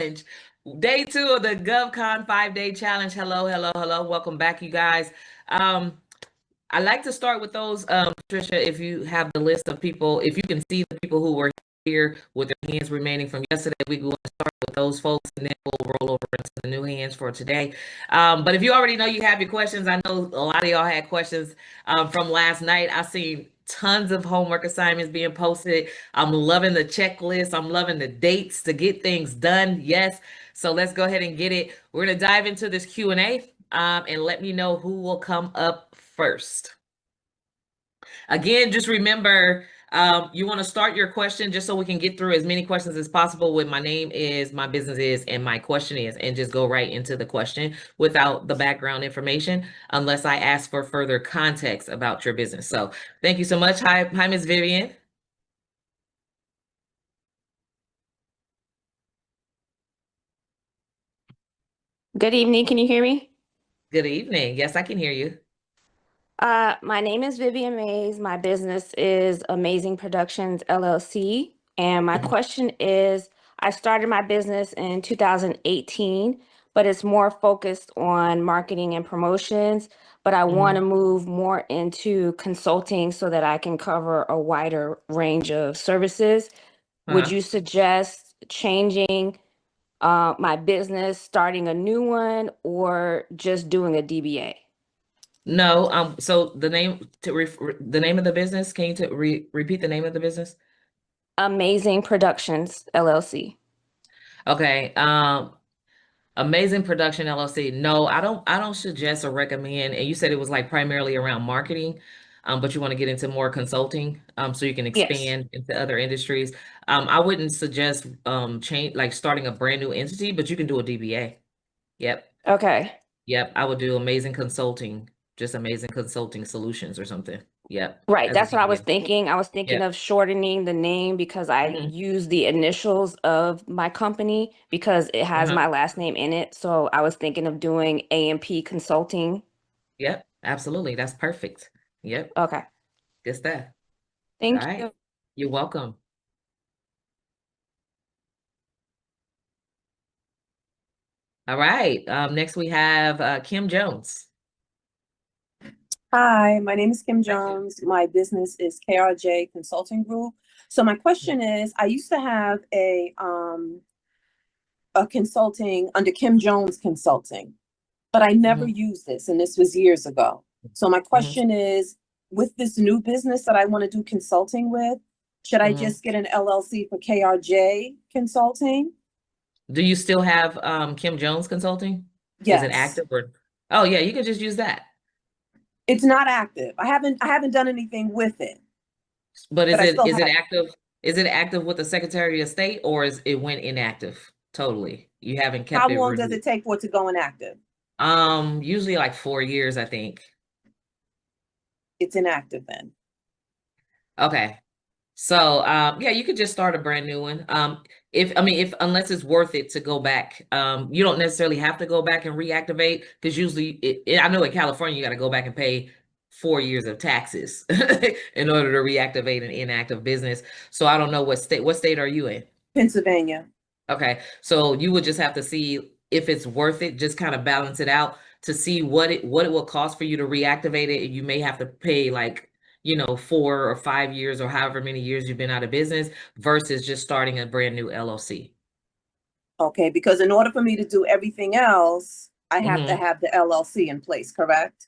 Day 2 of the GovCon 5-day challenge. Hello, hello, hello. Welcome back, you guys. I like to start with those, Patricia, if you have the list of people, if you can see the people who were here with their hands remaining from yesterday, we will start with those folks and then we'll roll over into the new hands for today. But if you already know you have your questions, I know a lot of y'all had questions from last night. I've seen tons of homework assignments being posted. I'm loving the checklist. I'm loving the dates to get things done. Yes. So let's go ahead and get it. We're going to dive into this Q&A and let me know who will come up first. Again, just remember, you want to start your question just so we can get through as many questions as possible with my name is, my business is, and my question is, and just go right into the question without the background information, unless I ask for further context about your business. So thank you so much. Hi, Ms. Vivian. Good evening. Can you hear me? Good evening. Yes, I can hear you. My name is Vivian Mays. My business is Amazing Productions LLC. And my question is, I started my business in 2018, but it's more focused on marketing and promotions. But I want to move more into consulting so that I can cover a wider range of services. Would you suggest changing my business, starting a new one, or just doing a DBA? No, so the name the name of the business, can you repeat the name of the business? Amazing Productions LLC. Okay. Amazing Production LLC. No, I don't suggest or recommend. And you said it was like primarily around marketing, but you want to get into more consulting, so you can expand into other industries. I wouldn't suggest starting a brand new entity, but you can do a DBA. Yep. Okay. Yep. I would do Amazing Consulting, just Amazing Consulting Solutions or something. Yep. Right. As a That's what I was DBA. thinking. I was thinking of shortening the name because I use the initials of my company because it has my last name in it. So I was thinking of doing A&P Consulting. Yep. Absolutely. That's perfect. Yep. Okay. Good stuff. Thank All right. you. You're welcome. All right. Next we have Kim Jones. Hi, my name is Kim Jones. My business is KRJ Consulting Group. So my question is, I used to have a consulting under Kim Jones Consulting, but I never used this, and this was years ago. So my question is, with this new business that I want to do consulting with, should I just get an LLC for KRJ Consulting? Do you still have Kim Jones Consulting? Yes. Is it active or? Oh yeah, you can just use that. It's not active. I haven't done anything with it. But is it active? Is it active with the Secretary of State, or is it went inactive totally? You haven't kept it. How long does it take for it to go inactive? Usually like 4 years, I think. It's inactive then. Okay. So yeah, you could just start a brand new one. If unless it's worth it to go back, you don't necessarily have to go back and reactivate, because usually I know in California you got to go back and pay 4 years of taxes in order to reactivate an inactive business. So I don't know what state are you in? Pennsylvania. Okay, so you would just have to see if it's worth it, just kind of balance it out to see what it will cost for you to reactivate it. You may have to pay like 4 or 5 years or however many years you've been out of business versus just starting a brand new LLC. Okay, because in order for me to do everything else, I have to have the LLC in place, correct?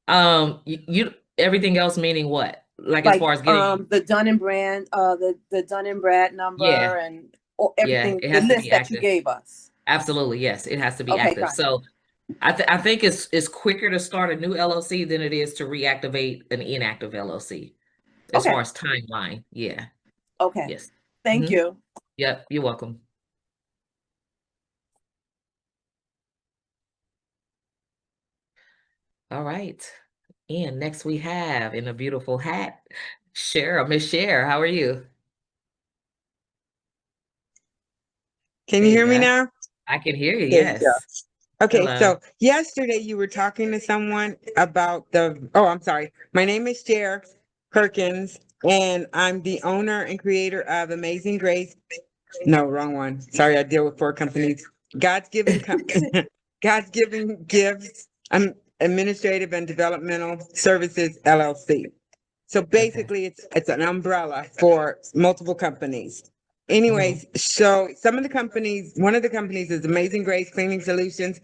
You everything else meaning what? Like as far as getting the Dun and Brand, the Dun and Brad number and everything, it has the to list be that active. you gave us. Absolutely, yes, it has to be Okay, active. gotcha. So I think it's quicker to start a new LLC than it is to reactivate an inactive LLC as far as timeline. Yeah. Okay. Yes. Thank you. Yep, you're welcome. All right. And next we have, in a beautiful hat, Miss Cher. How are you? Can you hear me now? I can hear you, There you yes. go. Okay, Hello. so yesterday you were talking to someone about I'm sorry. My name is Cher Perkins, and I'm the owner and creator of Amazing Grace No, wrong one. Sorry, I deal with 4 companies. God's given, God's given gifts, administrative and developmental services LLC. So basically, it's an umbrella for multiple companies. Anyways, so some of the companies, one of the companies is Amazing Grace Cleaning Solutions,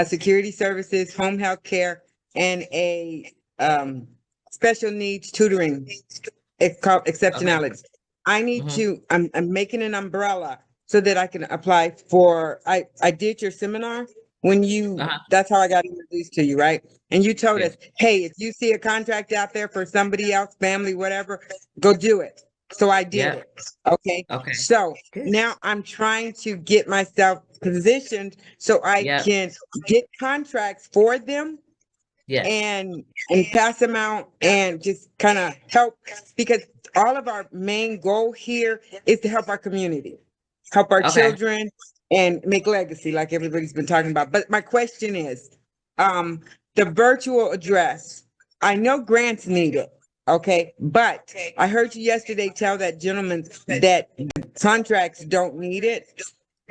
Security Services, Home Health Care, and a special needs tutoring. It's called Exceptionality. I need to, I'm making an umbrella so that I can apply for, I did your seminar when you, that's how I got introduced to you, right? And you told us, hey, if you see a contract out there for somebody else, family, whatever, go do it. So I did it. Okay. So now I'm trying to get myself positioned so I can get contracts for them. And pass them out and just kind of help, because all of our main goal here is to help our community, help our children, and make legacy like everybody's been talking about. But my question is, the virtual address, I know grants need it, okay? But I heard you yesterday tell that gentleman that contracts don't need it.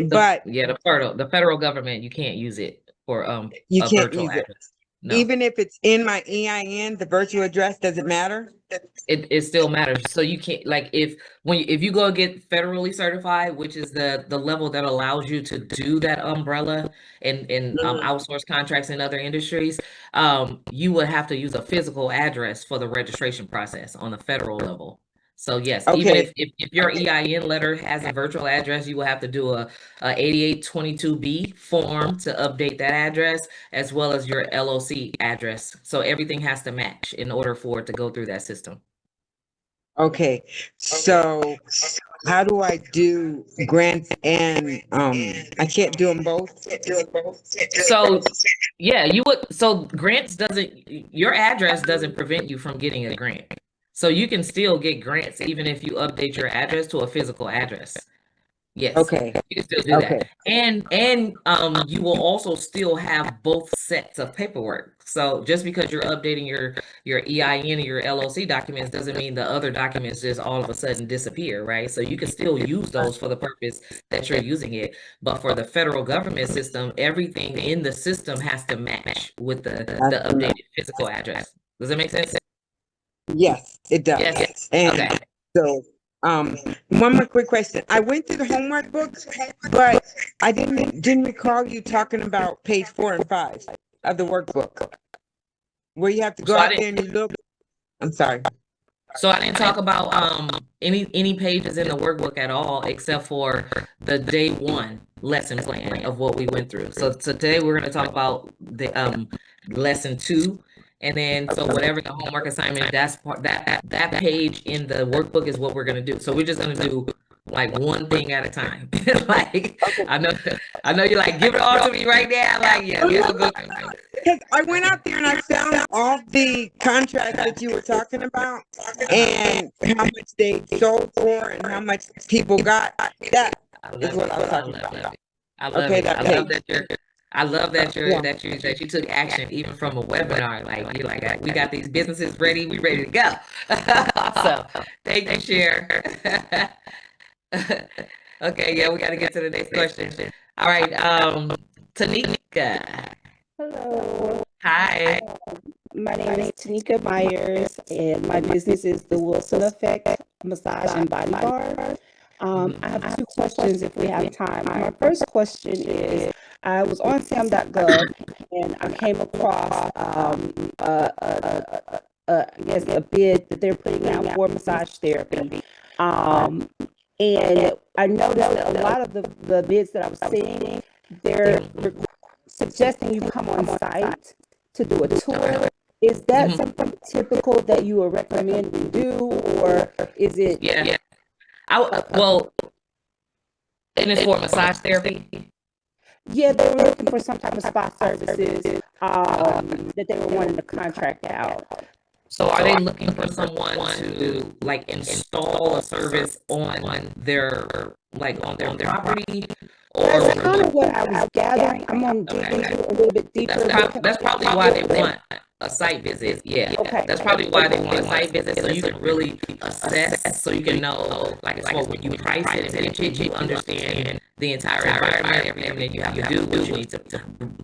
But the federal government, you can't use it for you a can't virtual use it. address. No. Even if it's in my EIN, the virtual address doesn't matter? It still matters. So you can't, like, if you go get federally certified, which is the level that allows you to do that umbrella and outsource contracts in other industries, you would have to use a physical address for the registration process on the federal level. So yes, even if your EIN letter has a virtual address, you will have to do a 8822B form to update that address, as well as your LLC address. So everything has to match in order for it to go through that system. Okay, so how do I do grants and I can't do them both? So yeah, you would. So grants your address doesn't prevent you from getting a grant. So you can still get grants even if you update your address to a physical address. Yes. Okay. You can still do that. And you will also still have both sets of paperwork. So just because you're updating your EIN and your LLC documents doesn't mean the other documents just all of a sudden disappear, right? So you can still use those for the purpose that you're using it. But for the federal government system, everything in the system has to match with the updated physical address. Does that make sense? Yes, it does. Yes. And so one more quick question. I went through the homework books, but I didn't recall you talking about page 4 and 5 of the workbook, where you have to go out there and you look. I'm sorry. So I didn't talk about any pages in the workbook at all, except for the day 1 lesson plan of what we went through. So today we're going to talk about the lesson 2. And then, so whatever the homework assignment, that page in the workbook is what we're going to do. So we're just going to do like one thing at a time. Like, I know you're like, give it all to me right now. Like, we'll go. Because I went out there and I found all the contracts that you were talking about and how much they sold for and how much people got. That is what I was talking about. I love it. I love that you took action even from a webinar. Like, you're like, we got these businesses ready. We ready to go. So thank you, Cher. Okay, we got to get to the next question. All right, Tanika. Hello. Hi. My name is Tanika Myers, and my business is the Wilson Effect Massage and Body Bar. I have 2 questions if we have time. My first question is, I was on sam.gov and I came across I guess a bid that they're putting out for massage therapy. And I noticed that a lot of the bids that I was seeing, they're suggesting you come on site to do a tour. Is that something typical that you would recommend we do, or is it? Yeah. Well, and it's for massage therapy. Yeah, they were looking for some type of spa services that they were wanting to contract out. So are they looking for someone to like install a service on their property? Or that's kind of what I was gathering. I'm gonna dig into it a little bit deeper. That's probably why they want a site visit. Yeah. Okay. That's probably why they want a site visit, so you can really assess, so you can know, like, so when you price it and pitch it, you understand the entire environment, everything that you have to do, what you need to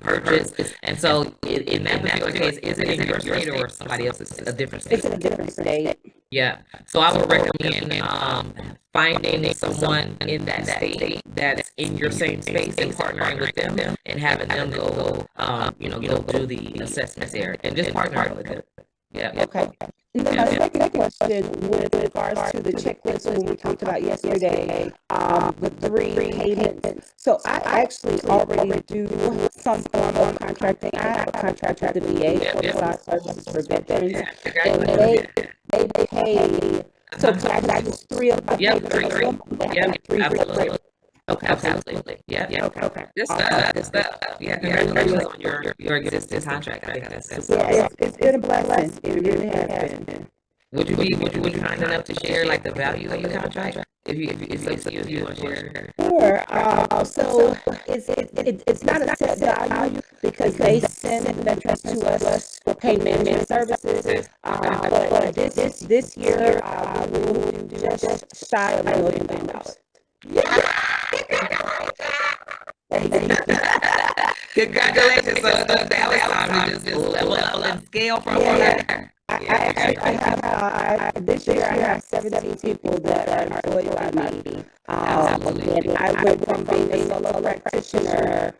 purchase. And so in that particular case, is it in your state or somebody else's, a different It's state? in a different state. Yeah. So I would recommend finding someone in that state that's in your same space and partnering with them and having them go, go do the assessment there and just partnering with them. Yeah. Okay. And then my second question with regards to the checklist when we talked about yesterday, the three payments. So I actually already do some form of contracting. I have a contract with the VA for massage services for veterans, and they pay. So can I use three of the Yep, payments? three. Absolutely. Okay, absolutely. Yeah. Okay. Good stuff. Yeah, congratulations on your existing contract. I think that's Yeah, it's been a blessing. It really has been. Would you be kind enough to share like the value of the contract? If you want to share. Sure. So it's not a set value because they send the veterans to us for pain management services. But this year we will do just shy of $1 million. Congratulations. So now it's time to just level up and scale from there. This year I have 17 people that are employed by me. And I went from being a solo practitioner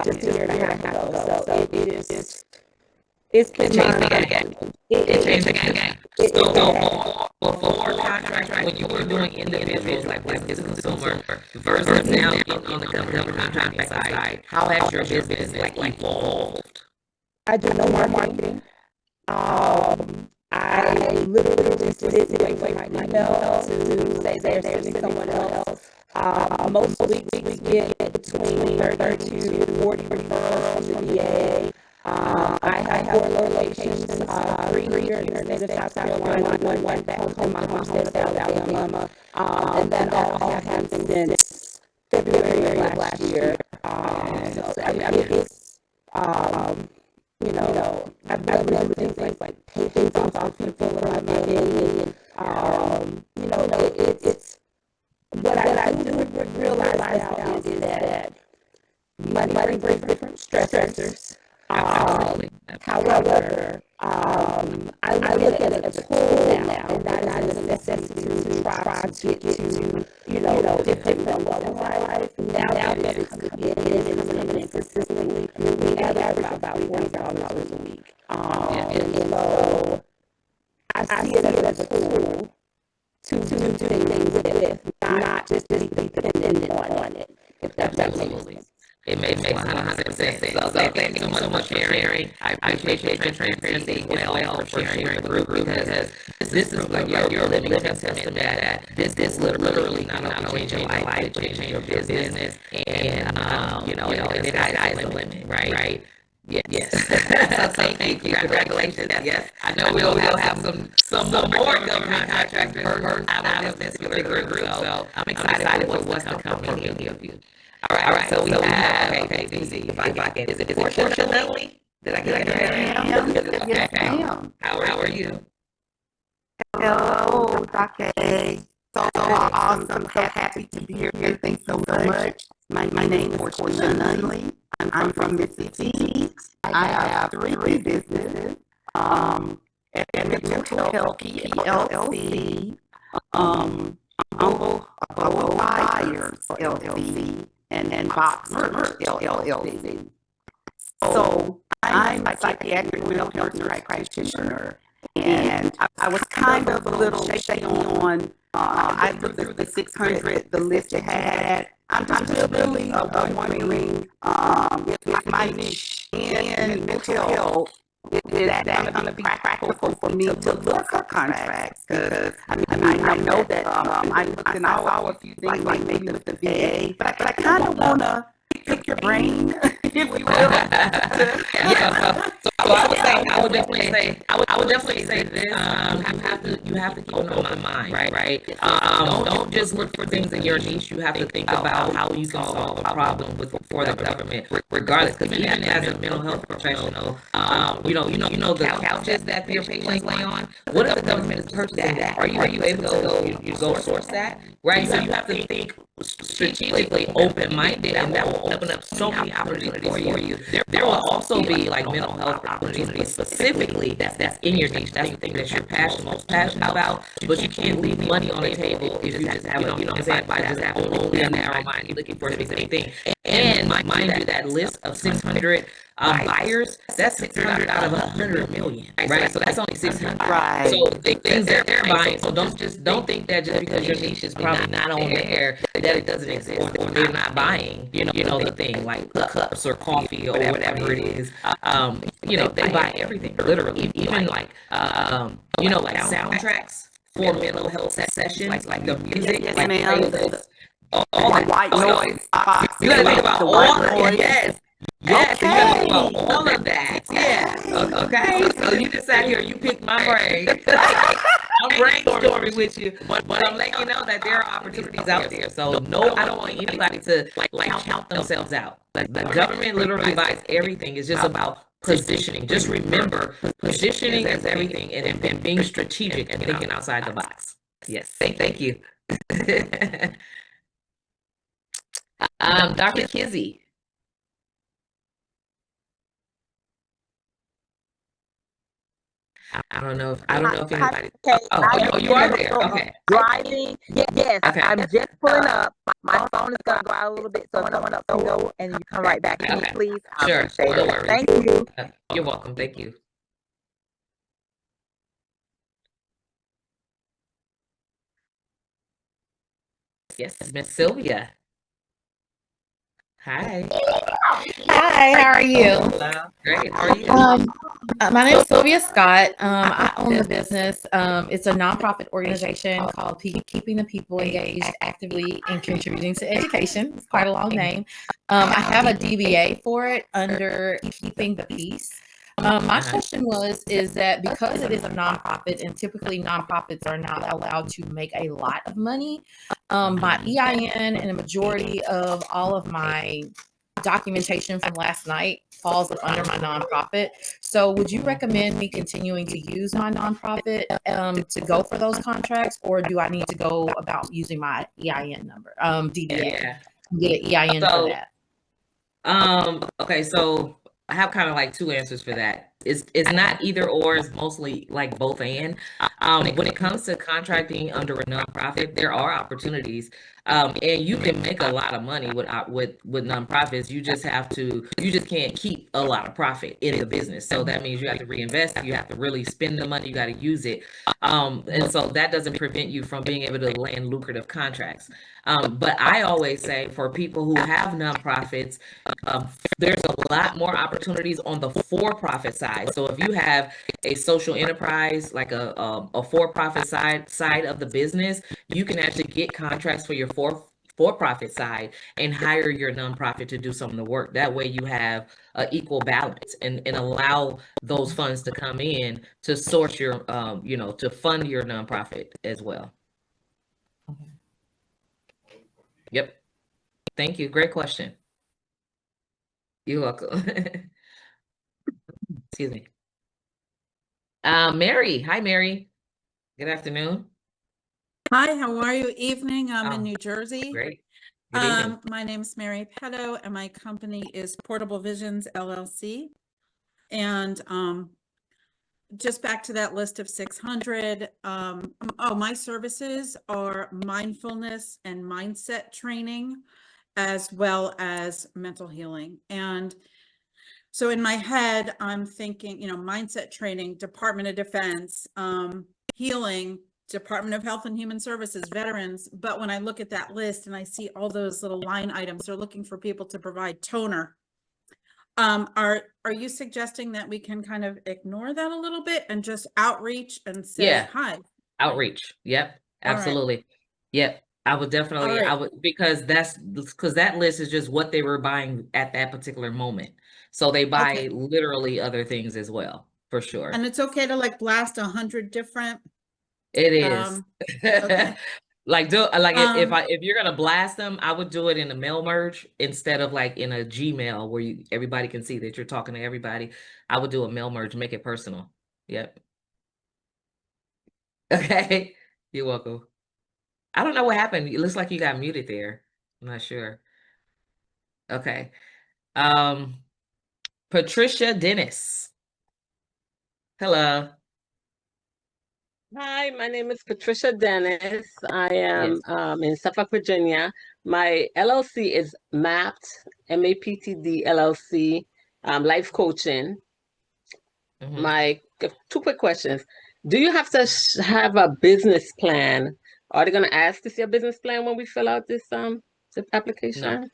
just a year and a half ago. So it's been It changed the game. So before contract, when you were doing individuals like business to consumer versus now in the government contracting side, how has your business like evolved? I do no more marketing. I literally sit and wait for my email to say they're sending someone else. Most weeks we get between 30 to 40 referrals from the VA. I have 4 locations, 3 here in the state of South Carolina, one back in my home state of Alabama, and then all have happened since February of last year. So I mean, it's I've been able to do things like pay things off people in my name, and it's what I do realize now is that money brings different stressors. However, I look at it as a tool now, and not as a necessity to try to get to, different levels in my life. Now that it's coming in consistently, we average about $40 a week. And so I see it as a tool to do things with, not just be dependent on it, if that makes sense. It makes 100% sense. So thank you so much for sharing. I appreciate your transparency as well for sharing the group, because this is like your living testament that this literally not only changed your life, it changed your business, and the sky's the limit, right? Yes. So thank you. Congratulations. Yes. I know we'll have some more government contractors out of this particular group. So I'm excited for what's to come from any of you. All right. So we have, okay, DC, if I can, is it fortunately? Did I get it? Yes, ma'am. How are you? Hello, Dr. A. So awesome. So happy to be here. Thanks so much. My name is Portia Nunley. I'm from Mississippi. I have 3 businesses. At Mental Health PLC, Global Buyers LLC, and Box Merch LLC. So I'm a psychiatric mental health nurse practitioner, and I was kind of a little shaky on. I looked at the 600, the list it had. I'm just really wondering if my niche in mental health is that going to be practical for me to look for contracts? Because I know that I looked and I saw a few things like maybe with the VA, but I kind of want to pick your brain, if you will. Yeah, so I would say, I would definitely say this. You have to keep an open mind, right? Don't just look for things in your niche. You have to think about how you can solve a problem for the government, regardless. Because even as a mental health professional, you know the couches that your patients lay on. What if the government is purchasing that? Are you able to go source that? Right. So you have to think strategically open-minded, and that will open up so many opportunities for you. There will also be like mental health opportunities specifically that's in your niche. That's the thing that you're most passionate about, but you can't leave money on the table if you just have a, by just have only a narrow mind, you're looking for a specific thing. And mind you, that list of 600 buyers, that's 600 out of 100 million, right? So that's only 600. Right. So the things they're buying. So don't think that just because your niche is probably not on there that it doesn't exist, or they're not buying, you know the thing like cups or coffee or whatever it is. They buy everything, literally, even like like soundtracks for mental health sessions, like the music, Yes, like ma'am. playlists, all that White noise box. You gotta think about the all white of noise. Yes, you gotta think about all of that. Yeah. Okay. So you just sat here, you picked my brain. I'm brainstorming with you, but I'm letting you know that there are opportunities out there. So no, I don't want anybody to like count themselves out. Like the government literally buys everything. It's just about positioning. Just remember, positioning is everything, and being strategic and thinking outside the box. Yes. Thank you. Dr. Kizzy. I don't know if anybody. Okay, You are there. Okay. Driving. Yes, Okay. I'm just pulling up. My phone is gonna go out a little bit, so someone else can go, and you come right back to me, Okay. please. I Sure. appreciate No it. worries. Thank you. You're welcome. Thank you. Yes, Miss Sylvia. Hi. Hi, how are you? Hello. Great. How are you? My name is Sylvia Scott. I own the business. It's a nonprofit organization called Keeping the People Engaged Actively and Contributing to Education. It's quite a long name. I have a DBA for it under Keeping the Peace. My question is that because it is a nonprofit, and typically nonprofits are not allowed to make a lot of money, my EIN and a majority of all of my documentation from last night falls under my nonprofit. So would you recommend me continuing to use my nonprofit to go for those contracts, or do I need to go about using my EIN number, DBA, get an EIN for that? Okay, so I have kind of like two answers for that. It's not either or, it's mostly like both and. When it comes to contracting under a nonprofit, there are opportunities. And you can make a lot of money with nonprofits. You just can't keep a lot of profit in the business. So that means you have to reinvest, you have to really spend the money, you got to use it. And so that doesn't prevent you from being able to land lucrative contracts. But I always say for people who have nonprofits, there's a lot more opportunities on the for-profit side. So if you have a social enterprise, like a for-profit side of the business, you can actually get contracts for your for-profit side and hire your nonprofit to do some of the work. That way you have equal balance and allow those funds to come in to source your, to fund your nonprofit as well. Okay. Yep. Thank you. Great question. You're welcome. Excuse me. Mary. Hi, Mary. Good afternoon. Hi, how are you? Evening. I'm Oh, in New Jersey. Great. Good evening. My name is Mary Petto, and my company is Portable Visions LLC. And just back to that list of 600. My services are mindfulness and mindset training, as well as mental healing. And so in my head, I'm thinking, mindset training, Department of Defense, healing, Department of Health and Human Services, veterans. But when I look at that list and I see all those little line items, they're looking for people to provide toner. Are you suggesting that we can kind of ignore that a little bit and just outreach and say, Yeah. hi? Outreach. Yep. All right. Absolutely. Yep. I would definitely, I right. would, because that list is just what they were buying at that particular moment. So they buy Okay. literally other things as well, for sure. And it's okay to like blast 100 different, It is. okay. Like if Um, if you're gonna blast them, I would do it in a mail merge instead of like in a Gmail where everybody can see that you're talking to everybody. I would do a mail merge, make it personal. Yep. Okay. You're welcome. I don't know what happened. It looks like you got muted there. I'm not sure. Okay. Patricia Dennis. Hello. Hi, my name is Patricia Dennis. I am Yes. in Suffolk, Virginia. My LLC is MAPT, MAPTD LLC, life coaching. Mhm. My two quick questions. Do you have to have a business plan? Are they going to ask to see a business plan when we fill out this No, application?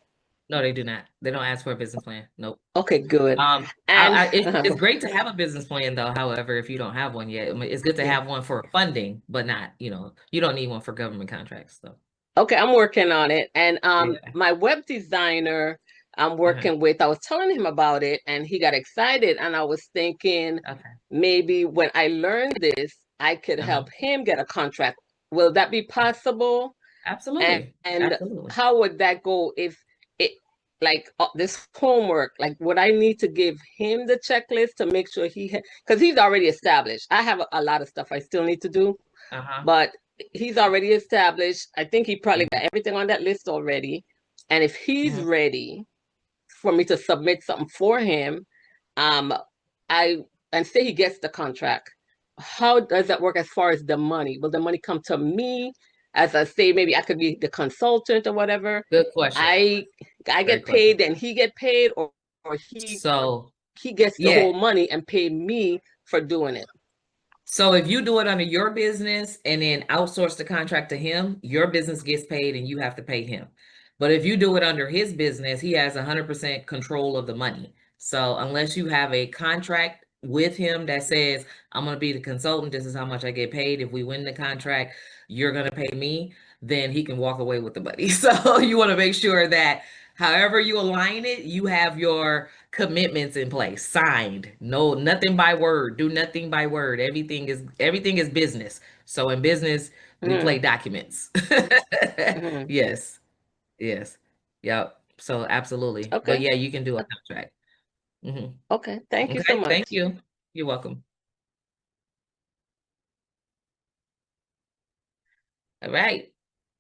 no, they do not. They don't ask for a business plan. Nope. Okay, good. And It's great to have a business plan though. However, if you don't have one yet, I mean, it's good to yeah. have one for funding, but not, you don't need one for government contracts. So Okay, I'm working on it. And yeah. my web designer I'm Uh-huh. working with, I was telling him about it and he got excited. And I was thinking Okay. maybe when I learned this, I could Uh-huh. help him get a contract. Will that be possible? Absolutely. And Absolutely. how would that go if it like this homework, like would I need to give him the checklist to make sure because he's already established. I have a lot of stuff I still need to do, Uh-huh. but he's already established. I think he probably got everything on that list already. And if he's ready for me to submit something for him, I and say he gets the contract, how does that work as far as the money? Will the money come to me as I say, maybe I could be the consultant or whatever? Good question. I Great get question. paid and he get paid, or So he gets the yeah. whole money and pay me for doing it. So if you do it under your business and then outsource the contract to him, your business gets paid and you have to pay him. But if you do it under his business, he has 100% control of the money. So unless you have a contract with him that says, I'm going to be the consultant, this is how much I get paid. If we win the contract, you're going to pay me, then he can walk away with the money. So you want to make sure that however you align it, you have your commitments in place, signed. No, nothing by word. Do nothing by word. Everything is business. So in business, we play documents. Yes. Yes. Yep. So absolutely. But Okay. yeah, you can do a contract. Okay. Thank you so Okay. much. Thank you. You're welcome. All right.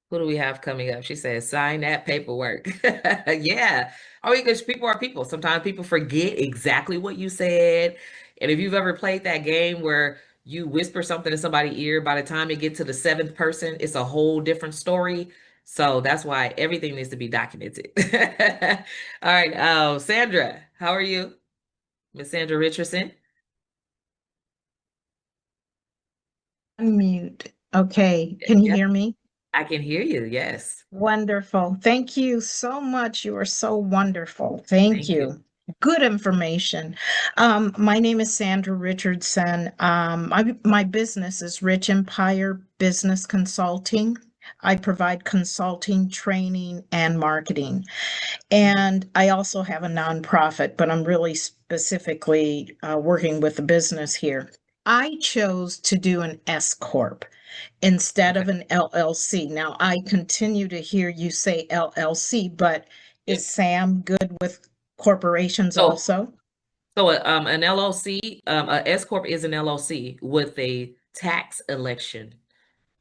Who do we have coming up? She says, sign that paperwork. Yeah. Oh, because people are people. Sometimes people forget exactly what you said. And if you've ever played that game where you whisper something in somebody's ear, by the time it gets to the seventh person, it's a whole different story. So that's why everything needs to be documented. All right. Sandra, how are you? Miss Sandra Richardson? Unmute. Okay, can you Yep. hear me? I can hear you. Yes. Wonderful. Thank you so much. You are so wonderful. Thank you. Good information. My name is Sandra Richardson. My business is Rich Empire Business Consulting. I provide consulting, training, and marketing. And I also have a nonprofit, but I'm really specifically working with a business here. I chose to do an S Corp instead of an LLC. Now, I continue to hear you say LLC, but is Sam good with corporations So, also? So an LLC, a S Corp is an LLC with a tax election.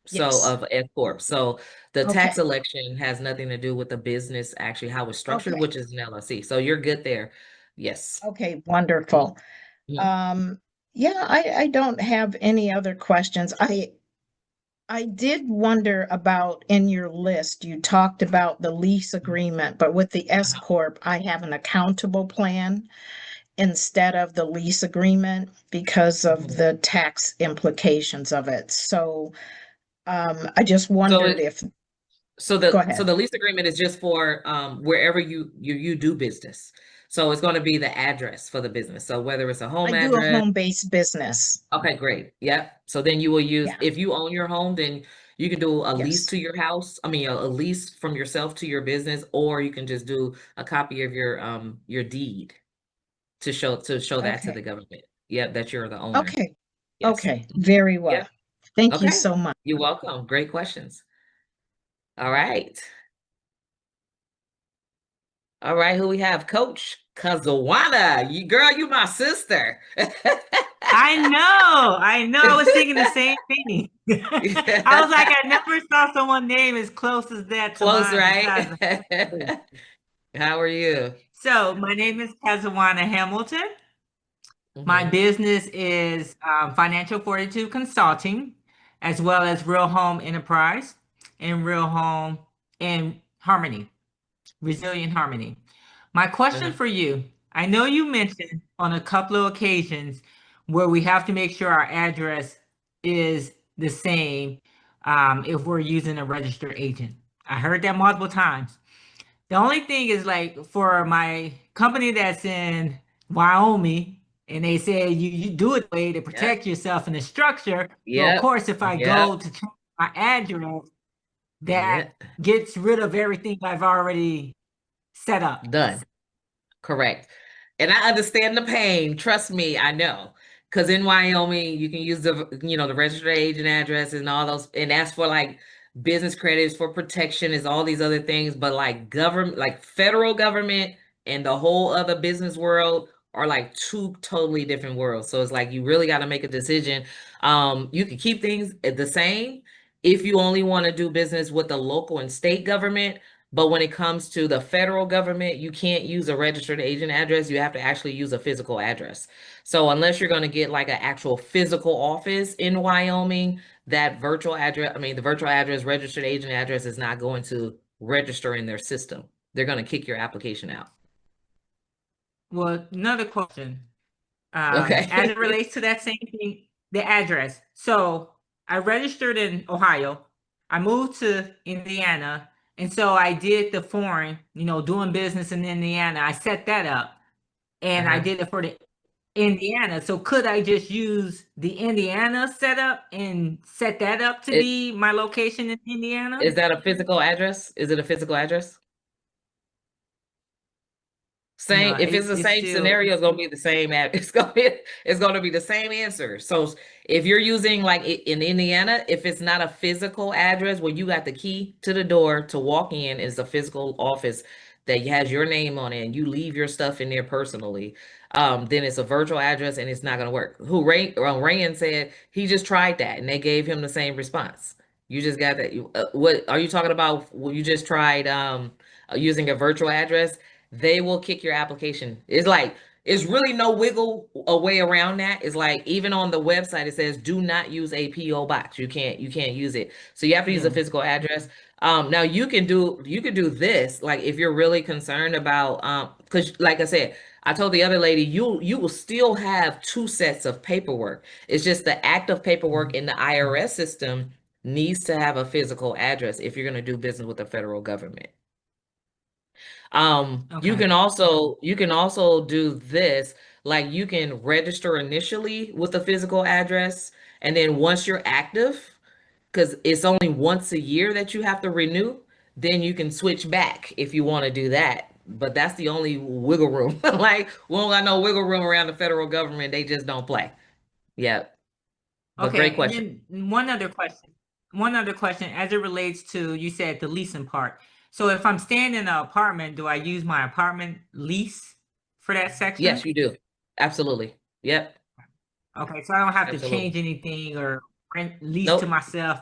So Yes. of S Corp. So the tax Okay. election has nothing to do with the business, actually how it's structured, Okay. which is an LLC. So you're good there. Yes. Okay, wonderful. Mhm. Yeah, I don't have any other questions. I did wonder about in your list, you talked about the lease agreement, but with the S Corp, I have an accountable plan instead of the lease agreement because of the tax implications of it. So I just So wondered it, if, so go the ahead. lease agreement is just for wherever you do business. So it's going to be the address for the business. So whether it's a I home do a address. home-based business. Okay, great. Yep. So then you will use, Yeah. if you own your home, then You can do a lease Yes. to your house. I mean, a lease from yourself to your business, or you can just do a copy of your deed to show that to Okay. the government. Yep, that you're the owner. Okay. Yes. Okay. Very Yep. well. Thank you Okay. so much. You're welcome. Great questions. All right. All right, who we have? Coach Kazawana. You girl, you my sister. I know. I was thinking the same thing. I was like, I never saw someone name as close as that to Close, mine. right? Besides, How are you? so my name is Kazawana Hamilton. My Mhm. business is Financial Fortitude Consulting, as well as Real Home Enterprise and Real Home and Harmony, Resilient Harmony. My question for you, I know you mentioned on a couple of occasions where we have to make sure our address is the same if we're using a registered agent. I heard that multiple times. The only thing is like for my company that's in Wyoming, and they say you do it the way to protect yourself in the structure. So of Yep. course, if I Yep. go to change my address, that Yep. gets rid of everything I've already set up. Done. Correct. And I understand the pain. Trust me, I know. Because in Wyoming, you can use the registered agent address and all those, and that's for like business credits for protection, is all these other things. But like government, like federal government and the whole other business world are like two totally different worlds. So it's like you really got to make a decision. You can keep things the same if you only want to do business with the local and state government. But when it comes to the federal government, you can't use a registered agent address. You have to actually use a physical address. So unless you're going to get like an actual physical office in Wyoming, the virtual address, registered agent address is not going to register in their system. They're going to kick your application out. Well, another question. Okay. As it relates to that same thing, the address. So I registered in Ohio. I moved to Indiana. And so I did the foreign, doing business in Indiana. I set that up and I did it for the Indiana. So could I just use the Indiana setup and set that up to be my location in Indiana? Is that a physical address? Is it a physical address? Same, No, if it's the it's same still. scenario, it's gonna be the same. It's gonna be the same answer. So if you're using like in Indiana, if it's not a physical address where you got the key to the door to walk in, is a physical office that has your name on it and you leave your stuff in there personally, then it's a virtual address and it's not gonna work. Rayan said he just tried that and they gave him the same response. You just got that. What are you talking about? You just tried using a virtual address. They will kick your application. It's really no wiggle a way around that. It's like even on the website it says do not use a PO box. You can't use it. So you have to use a physical address. Now you can do this, like if you're really concerned about because like I said, I told the other lady you will still have two sets of paperwork. It's just the active paperwork in the IRS system needs to have a physical address if you're going to do business with the federal government. You can also do this, like you can register initially with a physical address, and then once you're active, because it's only once a year that you have to renew, then you can switch back if you want to do that. But that's the only wiggle room. Like we don't got no wiggle room around the federal government. They just don't play. Yeah. But great Okay, and question. then one other question as it relates to, you said the leasing part. So if I'm staying in an apartment, do I use my apartment lease for that section? Yes, you do. Absolutely. Yep. Okay, so I don't have to Absolutely. change anything or lease to Nope. myself.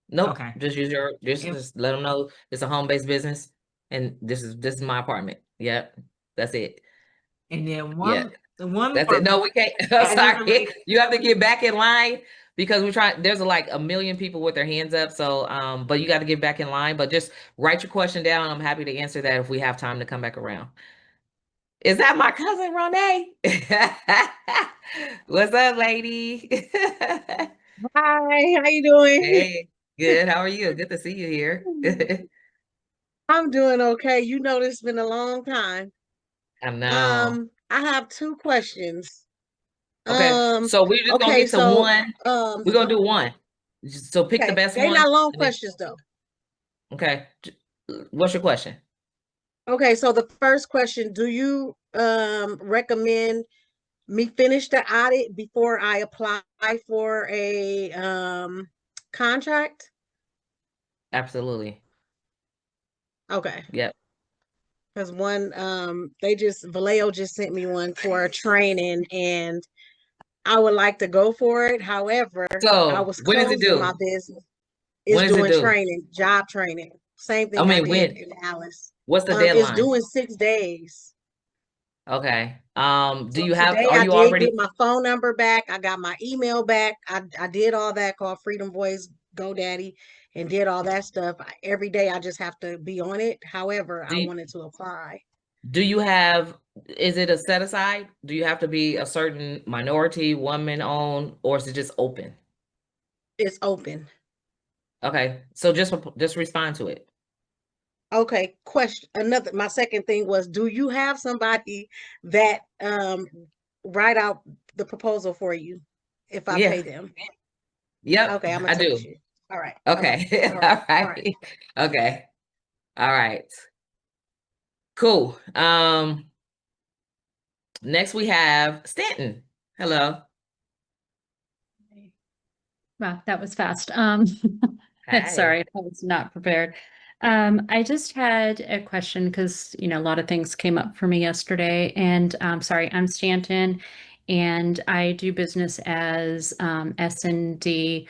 Nope. Okay. Just let them know it's a home-based business and this is my apartment. Yep. That's it. And then Yeah. one That's more, it. No, we can't. I'm as it sorry. relates, You have to get back in line because there's like a million people with their hands up. So but you got to get back in line. But just write your question down. I'm happy to answer that if we have time to come back around. Is that my cousin Renee? What's up, lady? Hi, how you doing? Hey, good. How are you? Good to see you here. I'm doing okay. You know, it's been a long time. I know. I have two questions. Okay, so we're just gonna Okay, get to so one. We're gonna do one. So pick the Okay, best they one. not long and then- questions though. Okay. What's your question? Okay, so the first question, do you recommend me finish the audit before I apply for a contract? Absolutely. Okay. Yep. Because Vallejo just sent me one for a training and I would like to go for it. However, I So was what does it closing my do? business. When It's does it doing do? training, job training. Same I thing I mean, did when? in Alice. What's the It's deadline? doing 6 days. Okay. So Do you today are I you did already? get my phone number back. I got my email back. I did all that, called Freedom Voice, GoDaddy, and did all that stuff. Every day I just have to be on it. However, I wanted to apply. Do you have, is it a set aside? Do you have to be a certain minority, woman owned, or is it just open? It's open. Okay. So just respond to it. Okay, my second thing was, do you have somebody that write out the proposal for you if I pay Yeah. them? Yep. Okay, I'm I gonna do. text you. All right. Okay. All right. All right. Okay. All right. Cool. Next we have Stanton. Hello. Wow, that was fast. Hi. Sorry, I was not prepared. I just had a question because, a lot of things came up for me yesterday. And sorry, I'm Stanton, and I do business as S&D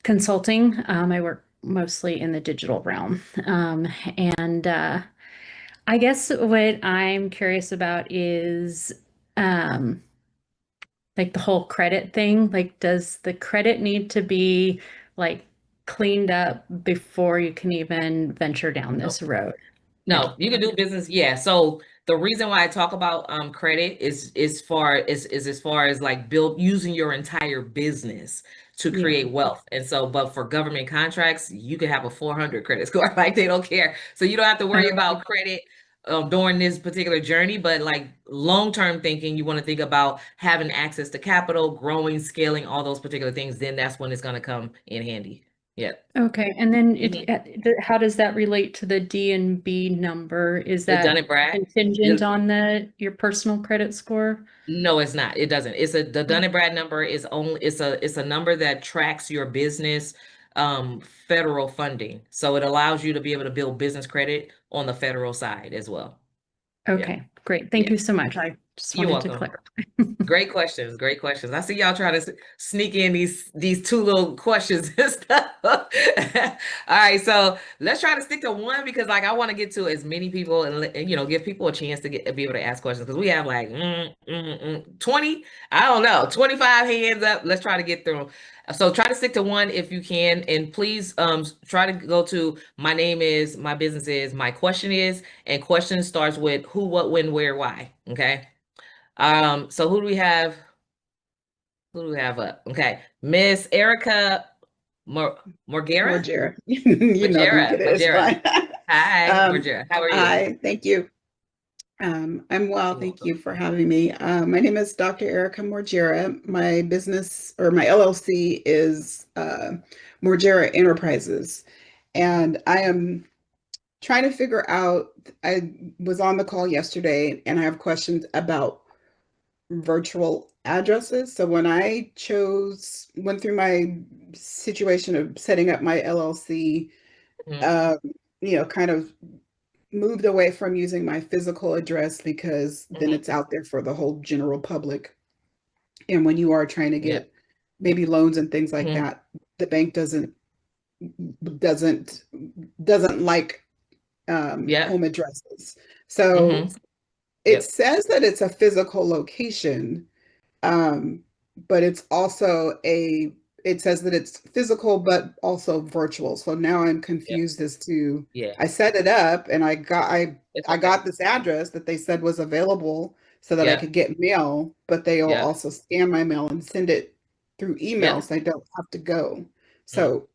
consulting. I work mostly in the digital realm. And I guess what I'm curious about is like the whole credit thing. Like, does the credit need to be like cleaned up before you can even venture down this road? No, you can do business. Yeah. So the reason why I talk about credit is as far as like using your entire business to create wealth. And so, but for government contracts, you can have a 400 credit score. Like they don't care. So you don't have to worry about credit during this particular journey. But like long-term thinking, you want to think about having access to capital, growing, scaling, all those particular things. Then that's when it's going to come in handy. Yeah. Okay, and then how does that relate to the D&B number? Is The Dun that and Brad. contingent on your personal credit score? No, it's not. It doesn't. The Dun and Brad number is only it's a number that tracks your business federal funding. So it allows you to be able to build business credit on the federal side as well. Okay, great. Thank you so much. I just You're wanted to welcome. clarify. Great questions. Great questions. I see y'all trying to sneak in these two little questions and stuff. All right, so let's try to stick to one because like I want to get to as many people and give people a chance to be able to ask questions because we have like 20, I don't know, 25 hands up. Let's try to get through them. So try to stick to one if you can, and please try to go to my name is, my business is, my question is, and question starts with who, what, when, where, why. Okay. So who do we have? Who do we have up? Okay. Miss Erica Morgera? Morgera. You know how to get it. It's fine. Hi, Morgera. How are you? Hi, thank you. I'm well. Thank you for having me. My name is Dr. Erica Morgera. My business or my LLC is Morgera Enterprises. And I am trying to figure out, I was on the call yesterday and I have questions about virtual addresses. So when I went through my situation of setting up my LLC, kind of moved away from using my physical address because then it's out there for the whole general public. And when you are trying to get maybe loans and things like that, the bank doesn't like home addresses. So it says that it's a physical location, but it's also it says that it's physical, but also virtual. So now I'm confused as to, I set it up and I got this address that they said was available so that I could get mail, but they will also scan my mail and send it through email. So I don't have to go. So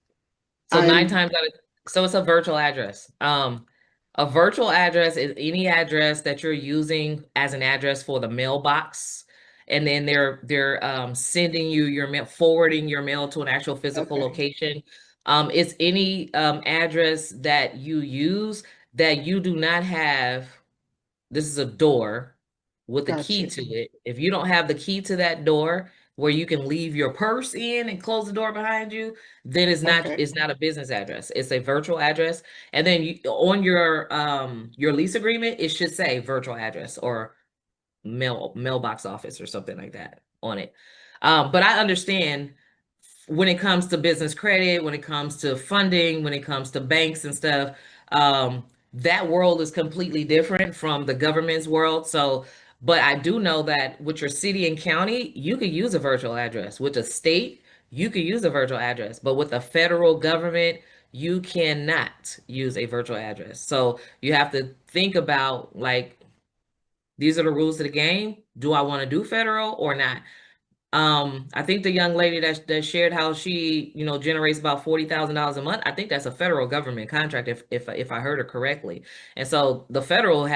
So 9 times out of, so it's a virtual address. A virtual address is any address that you're using as an address for the mailbox. and then they're sending you your mail, forwarding your mail to an actual physical location. It's any address that you use that you do not have. This is a door with a key Gotcha. to it. If you don't have the key to that door where you can leave your purse in and close the door behind you, then it's not a business address. It's a virtual address. And then on your lease agreement, it should say virtual address or mailbox office or something like that on it. But I understand when it comes to business credit, when it comes to funding, when it comes to banks and stuff, that world is completely different from the government's world. So, but I do know that with your city and county, you could use a virtual address. With the state, you could use a virtual address. But with the federal government, you cannot use a virtual address. So you have to think about, like, these are the rules of the game. Do I want to do federal or not? I think the young lady that shared how she, generates about $40,000 a month. I think that's a federal government contract, if I heard her correctly. And so the federal,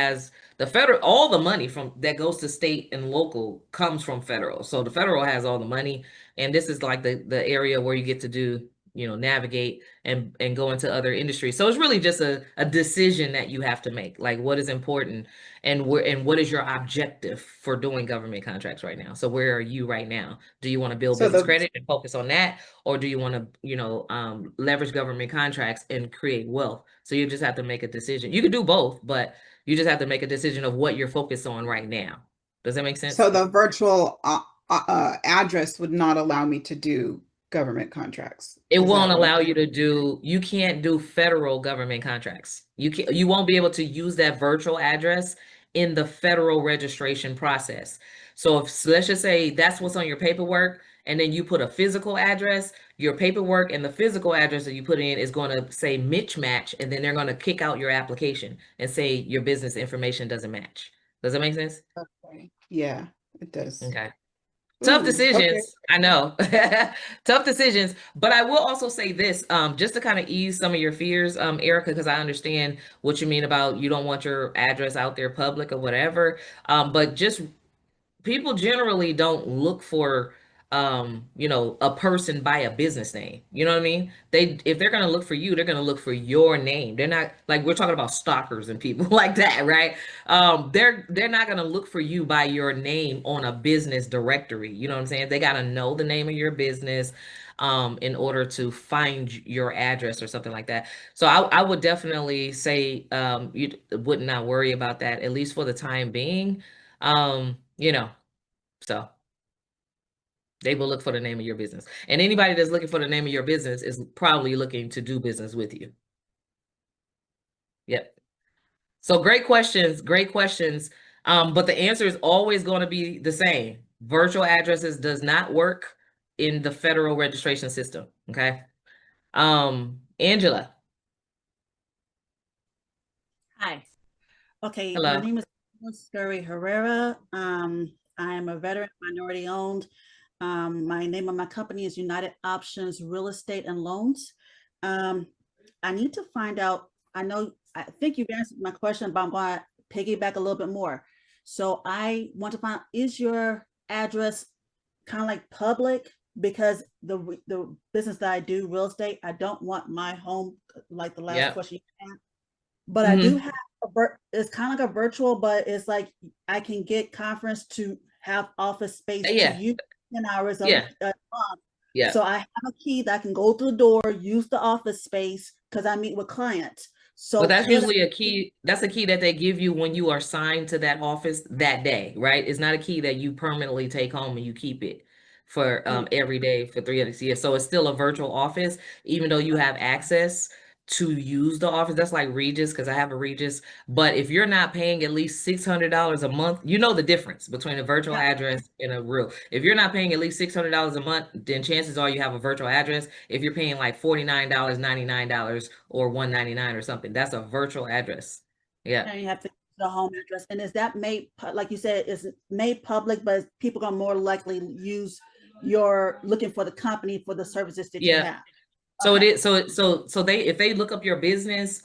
all the money from that goes to state and local comes from federal. So the federal has all the money, and this is like the area where you get to do, navigate and go into other industries. So it's really just a decision that you have to make, like what is important and what is your objective for doing government contracts right now. So where are you right now? Do you want to build business credit and focus on that, or do you want to leverage government contracts and create wealth? So you just have to make a decision. You could do both, but you just have to make a decision of what you're focused on right now. Does that make sense? So the virtual address would not allow me to do government contracts. It won't allow you to do, you can't do federal government contracts. You won't be able to use that virtual address in the federal registration process. So let's just say that's what's on your paperwork, and then you put a physical address, your paperwork and the physical address that you put in is going to say mismatch, and then they're going to kick out your application and say your business information doesn't match. Does that make sense? Okay. Yeah, it does. Okay. Tough decisions. Okay. I know. Tough decisions. But I will also say this, just to kind of ease some of your fears, Erica, because I understand what you mean about you don't want your address out there public or whatever. But just people generally don't look for a person by a business name. You know what I mean? If they're gonna look for you, they're gonna look for your name. They're not, like, we're talking about stalkers and people like that, right? They're not gonna look for you by your name on a business directory. You know what I'm saying? They gotta know the name of your business in order to find your address or something like that. So I would definitely say you would not worry about that, at least for the time being. So they will look for the name of your business, and anybody that's looking for the name of your business is probably looking to do business with you. Yep. So great questions, great questions. But the answer is always going to be the same. Virtual addresses does not work in the federal registration system. Okay. Angela. Hi. Okay. Hello. My name is Scurry Herrera. I am a veteran, minority owned. My name of my company is United Options Real Estate and Loans. I need to find out, I think you've answered my question, but I'm going to piggyback a little bit more. So I want to find out, is your address kind of like public? Because the business that I do, real estate, I don't want my home, like the last question you had, but I do have it's kind of like a virtual, but it's like I can get conference to have office space to use 10 hours a month. Yeah. So I have a key that I can go through the door, use the office space because I meet with clients. So but that's usually a key. That's a key that they give you when you are signed to that office that day, right? It's not a key that you permanently take home and you keep it for every day for 300 years. So it's still a virtual office, even though you have access to use the office. That's like Regis, because I have a Regis. But if you're not paying at least $600 a month, you know the difference between a virtual address and a real. If you're not paying at least $600 a month, then chances are you have a virtual address. If you're paying like $49, $99, or $199 or something, that's a virtual address. Yeah. And you have to use the home address. And is that made, like you said, is made public, but people are more likely use your looking for the company for the services that you have? So it is, so they, if they look up your business,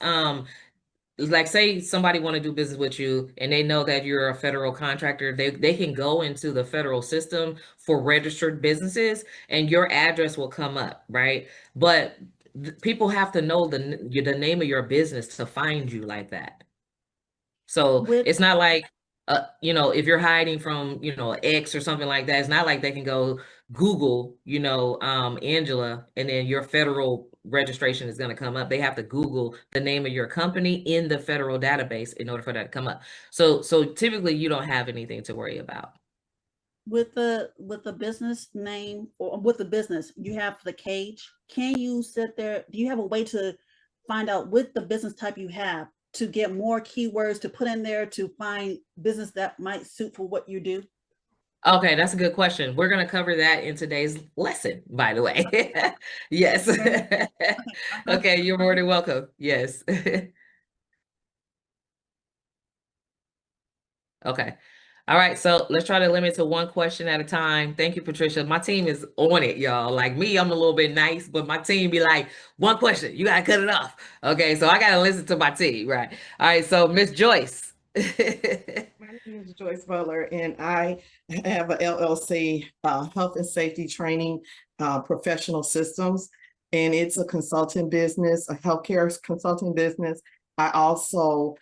like say somebody want to do business with you and they know that you're a federal contractor, they can go into the federal system for registered businesses and your address will come up, right? But people have to know the name of your business to find you like that. So it's not like, you know, if you're hiding from, you know, X or something like that, it's not like they can go Google, you know, Angela, and then your federal registration is going to come up. They have to Google the name of your company in the federal database in order for that to come up. So typically you don't have anything to worry about. With the business name or with the business, you have the cage. Can you sit there? Do you have a way to find out with the business type you have to get more keywords to put in there to find business that might suit for what you do? Okay, that's a good question. We're going to cover that in today's lesson, by the way. Yes. Okay, you're more than welcome. Yes. Okay. All right. So let's try to limit to one question at a time. Thank you, Patricia. My team is on it, y'all. Like me, I'm a little bit nice, but my team be like, one question, you got to cut it off. Okay. So I got to listen to my team. Right. All right. So Miss Joyce. My name is Joyce Butler, and I have a LLC, Health and Safety Training Professional Systems, and it's a consulting business, a healthcare consulting business. I also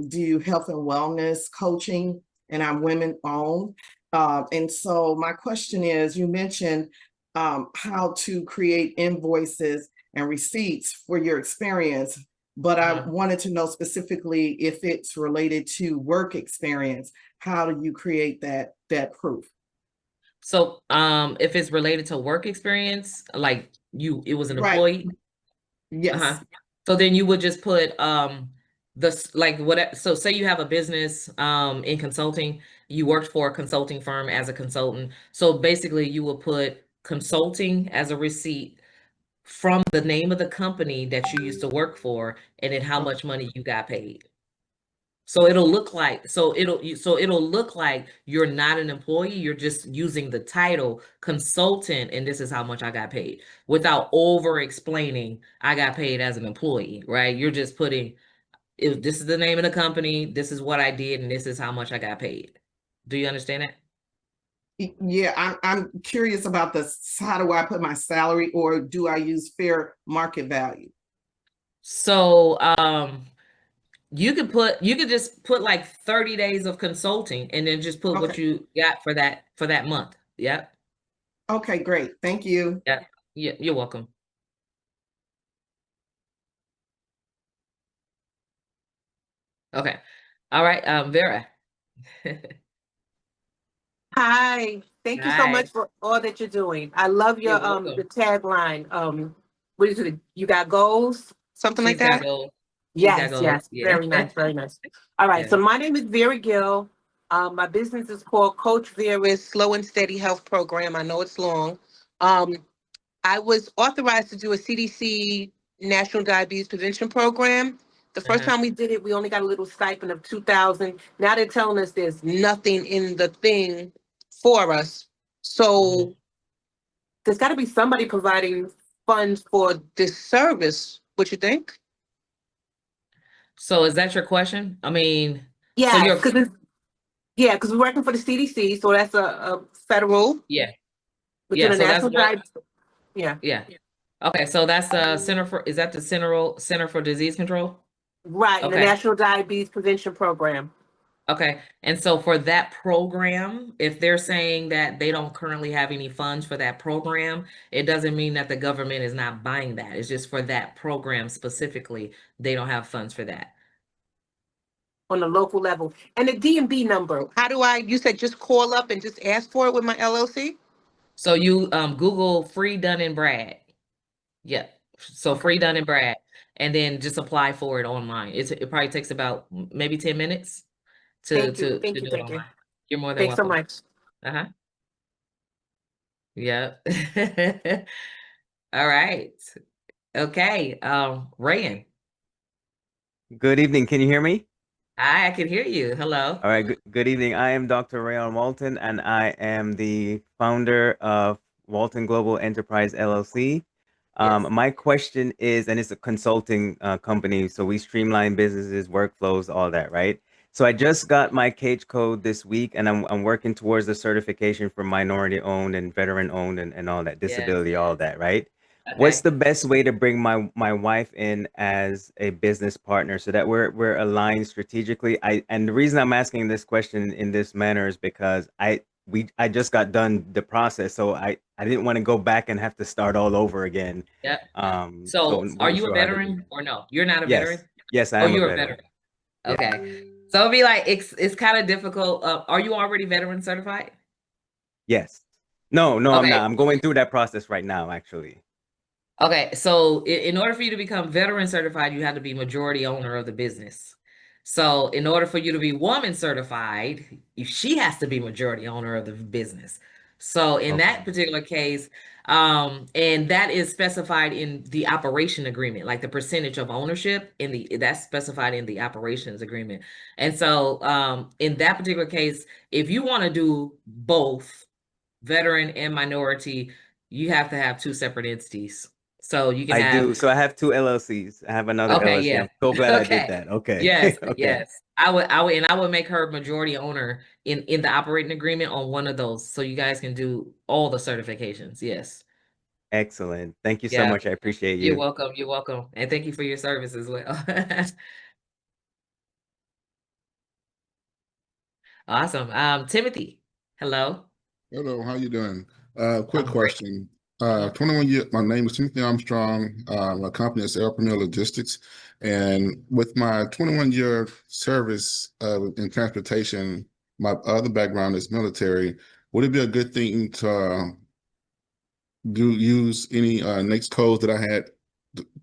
do health and wellness coaching, and I'm women-owned. And so my question is, you mentioned how to create invoices and receipts for your experience. But I wanted to know specifically if it's related to work experience. How do you create that proof? So if it's related to work experience, like it was an employee. Yes. So then you would just put so say you have a business in consulting, you worked for a consulting firm as a consultant. So basically you will put consulting as a receipt from the name of the company that you used to work for and then how much money you got paid. So it'll look like you're not an employee, you're just using the title consultant and this is how much I got paid without over explaining I got paid as an employee, right? You're just putting this is the name of the company, this is what I did, and this is how much I got paid. Do you understand that? Yeah, I'm curious about this. How do I put my salary, or do I use fair market value? So you could just put like 30 days of consulting and then just put what you got for that month. Yep. Okay, great. Thank you. Yeah, you're welcome. Okay. All right, Vera. Hi, thank you so much for all that you're doing. I love your the tagline. What is it? You got goals? Something like She's got that? goals. She's got Yes, goals. yes. Yeah. Very nice, very nice. All right, so Yeah. my name is Vera Gill. My business is called Coach Vera's Slow and Steady Health Program. I know it's long. I was authorized to do a CDC National Diabetes Prevention Program. The first time we did it, we only got a little stipend of $2,000. Now they're telling us there's nothing in the thing for us. So there's got to be somebody providing funds for this service. What you think? So is that your question? I mean, Yeah, so you're because we're working for the CDC, so that's a federal. Yeah. Within Yeah, a so that's national what diet. Yeah. Yeah. Okay, so that's the is that the Center for Disease Control? Right, the Okay. National Diabetes Prevention Program. Okay. And so for that program, if they're saying that they don't currently have any funds for that program, it doesn't mean that the government is not buying that. It's just for that program specifically, they don't have funds for that. On the local level. And the DMB number, how do you said just call up and just ask for it with my LLC? So you Google free Dun & Brad. Yep. So free Dun & Brad, and then just apply for it online. It probably takes about maybe 10 minutes to Thank you. Thank do you. it Thank you. online. You're more than Thanks so welcome. much. Uh-huh. Yep. All right. Okay. Rayan. Good evening. Can you hear me? Hi, I can hear you. Hello. All right. Good evening. I am Dr. Rayon Walton, and I am the founder of Walton Global Enterprise LLC. My question is, and it's a consulting company, so we streamline businesses, workflows, all that, right? So I just got my CAGE code this week, and I'm working towards the certification for minority owned and veteran owned and all that, disability, all that, right? What's the best way to bring my wife in as a business partner so that we're aligned strategically? And the reason I'm asking this question in this manner is because I just got done the process, so I didn't want to go back and have to start all over again. Yep. So So are wasn't you a sure how to do veteran it. or no? You're not a Yes, veteran? yes, I Oh, am a you're a veteran. veteran. Okay. So it'll be like it's kind of difficult. Are you already veteran certified? Yes. No, I'm Okay. not. I'm going through that process right now, actually. Okay, so in order for you to become veteran certified, you have to be majority owner of the business. So in order for you to be woman certified, she has to be majority owner of the business. So in that particular case, and that is specified in the operation agreement, like the percentage of ownership that's specified in the operations agreement. And so in that particular case, if you want to do both veteran and minority, you have to have two separate entities. So you can I have, do. So I have two LLCs. I have another okay, LLC. yeah. I'm so glad I did Okay. that. Okay. Yes, Okay. yes. I would make her majority owner in the operating agreement on one of those. So you guys can do all the certifications. Yes. Excellent. Thank you so Yeah. much. I appreciate You're you. welcome. You're welcome. And thank you for your service as well. Awesome. Timothy, hello. Hello, how you doing? Quick I'm great. question. 21 years, my name is Timothy Armstrong. My company is El Premier Logistics. And with my 21-year service in transportation, my other background is military. Would it be a good thing to use any NAICS codes that I had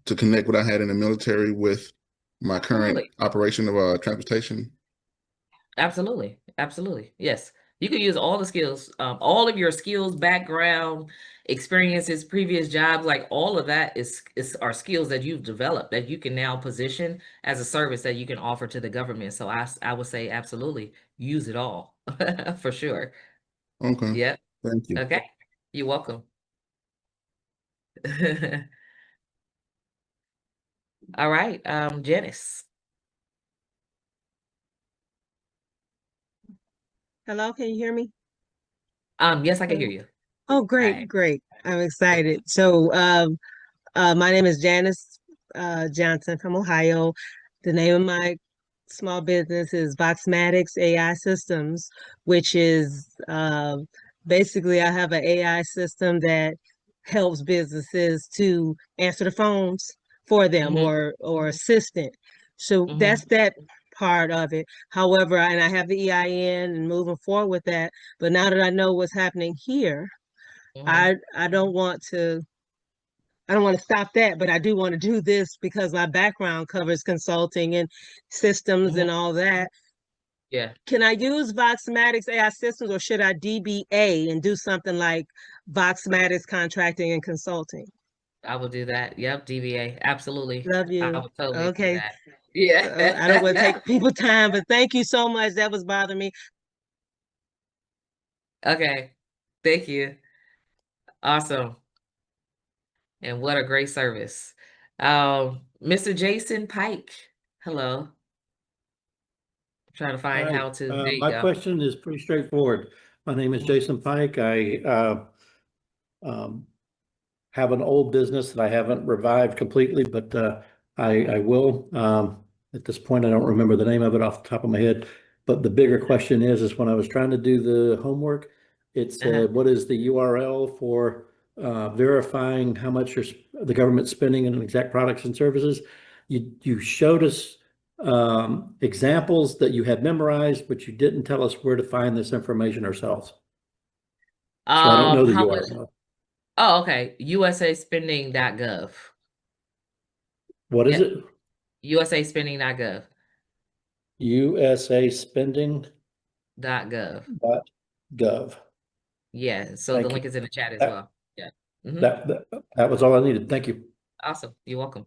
to connect what I had in the military with my current Absolutely. operation of transportation? Absolutely. Absolutely. Yes. You can use all the skills, all of your skills, background, experiences, previous jobs, like all of that is are skills that you've developed that you can now position as a service that you can offer to the government. So I would say absolutely use it all for sure. Okay. Yep. Thank you. Okay. You're welcome. All right. Janice. Hello, can you hear me? Yes, I can hear you. Oh, great, Hi. great. I'm excited. So, my name is Janice Johnson from Ohio. The name of my small business is Voxmatics AI Systems, which is basically I have an AI system that helps businesses to answer the phones for them or assistant. So that's that part of it. However, and I have the EIN and moving forward with that. But now that I know what's happening here, I don't want to stop that, but I do want to do this because my background covers consulting and systems and all that. Yeah. Can I use Voxmatics AI systems or should I DBA and do something like Voxmatics contracting and consulting? I will do that. Yep, DBA. Absolutely. Love I you. would totally do Okay. that. Yeah. I don't want to take people time, but thank you so much. That was bothering me. Okay. Thank you. Awesome. And what a great service. Mr. Jason Pike. Hello. Trying to find Hi, how to, there you my go. question is pretty straightforward. My name is Jason Pike. I have an old business that I haven't revived completely, but I will. At this point, I don't remember the name of it off the top of my head. But the bigger question is when I was trying to do the homework, it said, what is the URL for verifying how much the government's spending on exact products and services? You showed us examples that you had memorized, but you didn't tell us where to find this information ourselves. So I don't know the How much? URL. Oh, okay. USAspending.gov. What is it? USAspending.gov. USAspending.gov. .gov. Yeah. So the Thank you. link is in the chat as That, well. Yeah. that was all I needed. Thank you. Awesome. You're welcome.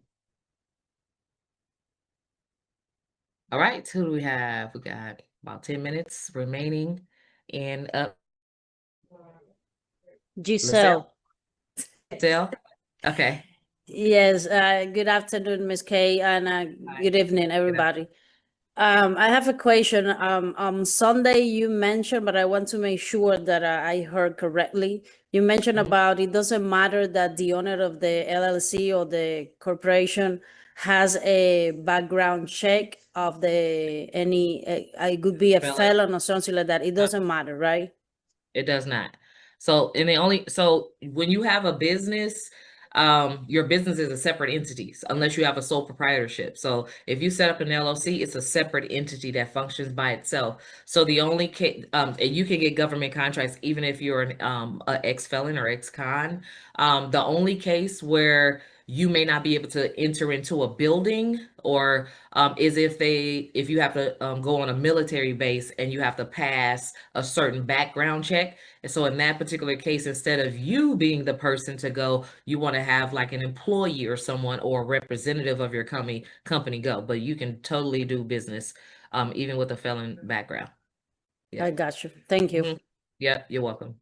All right. Who do we have? We got about 10 minutes remaining. And Giselle. Giselle? Okay. Yes, good afternoon, Ms. Kay, and good evening, everybody. I have a question. On Sunday you mentioned, but I want to make sure that I heard correctly. You mentioned about it doesn't matter that the owner of the LLC or the corporation has a background check of it could be a felon or something like that. It doesn't matter, right? It does not. So, so when you have a business, your business is a separate entity unless you have a sole proprietorship. So if you set up an LLC, it's a separate entity that functions by itself. So the only case, and you can get government contracts even if you're an ex-felon or ex-con. The only case where you may not be able to enter into a building or is if you have to go on a military base and you have to pass a certain background check. And so in that particular case, instead of you being the person to go, you want to have like an employee or someone or a representative of your company go. But you can totally do business even with a felon background. I got you. Thank you. Yeah, you're welcome.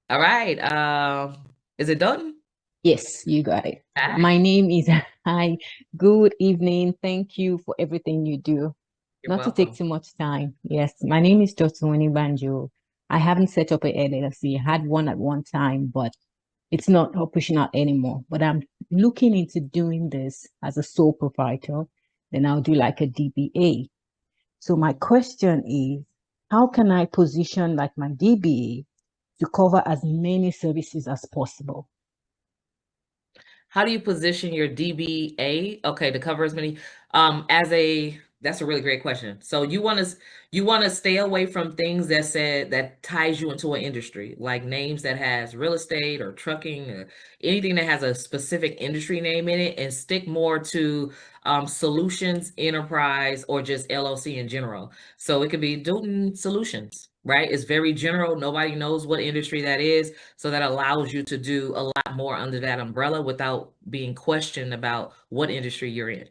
All right. Is it done? Yes, you got it. Hi. My name is Hi. Good evening. Thank you for everything you do. You're Not to take welcome. too much time. Yes, my name is Jotsuni Banjo. I haven't set up a LLC. I had one at one time, but it's not operational anymore. But I'm looking into doing this as a sole proprietor. Then I'll do like a DBA. So my question is, how can I position like my DBA to cover as many services as possible? How do you position your DBA? Okay, to cover as many that's a really great question. So you want to stay away from things that ties you into an industry, like names that has real estate or trucking or anything that has a specific industry name in it, and stick more to solutions, enterprise, or just LLC in general. So it could be Dooten Solutions, right? It's very general. Nobody knows what industry that is. So that allows you to do a lot more under that umbrella without being questioned about what industry you're in.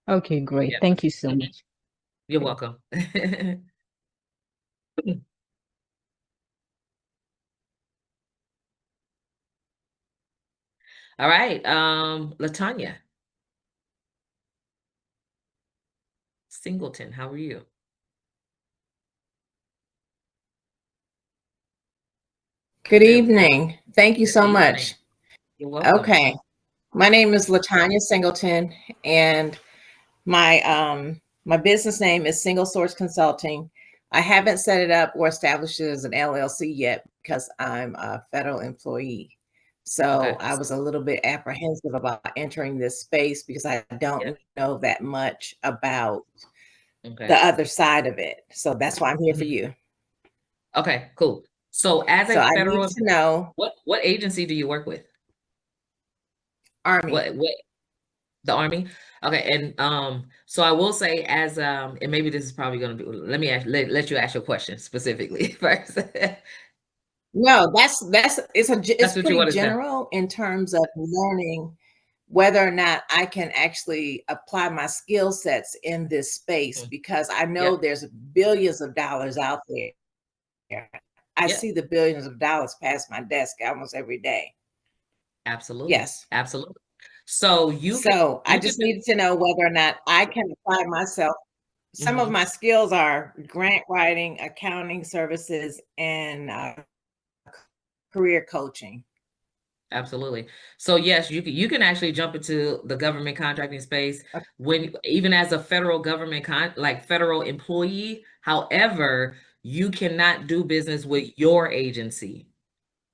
Okay, great. Yeah. Thank you so much. You're welcome. All right. Latanya Singleton, how are you? Good evening. Thank you so much. You're welcome. Okay. My name is Latanya Singleton, and my business name is Single Source Consulting. I haven't set it up or established it as an LLC yet because I'm a federal employee. So I was a little bit apprehensive about entering this space because I don't know that much about the other side of it. So that's why I'm here for you. Okay, cool. So as a I federal, need to know what agency do you work with? Army. What the Army? Okay, and so I will say as and maybe this is probably going to be. Let me let you ask your question specifically first. No, it's pretty say. general in terms of learning whether or not I can actually apply my skill sets in this space because I know there's billions of dollars out there. I see the billions of dollars pass my desk almost every day. Absolutely. Yes. Absolutely. So I just needed to know whether or not I can apply myself. Some of my skills are grant writing, accounting services, and career coaching. Absolutely. So yes, you can actually jump into the government contracting space when even as a federal government federal employee. However, you cannot do business with your agency.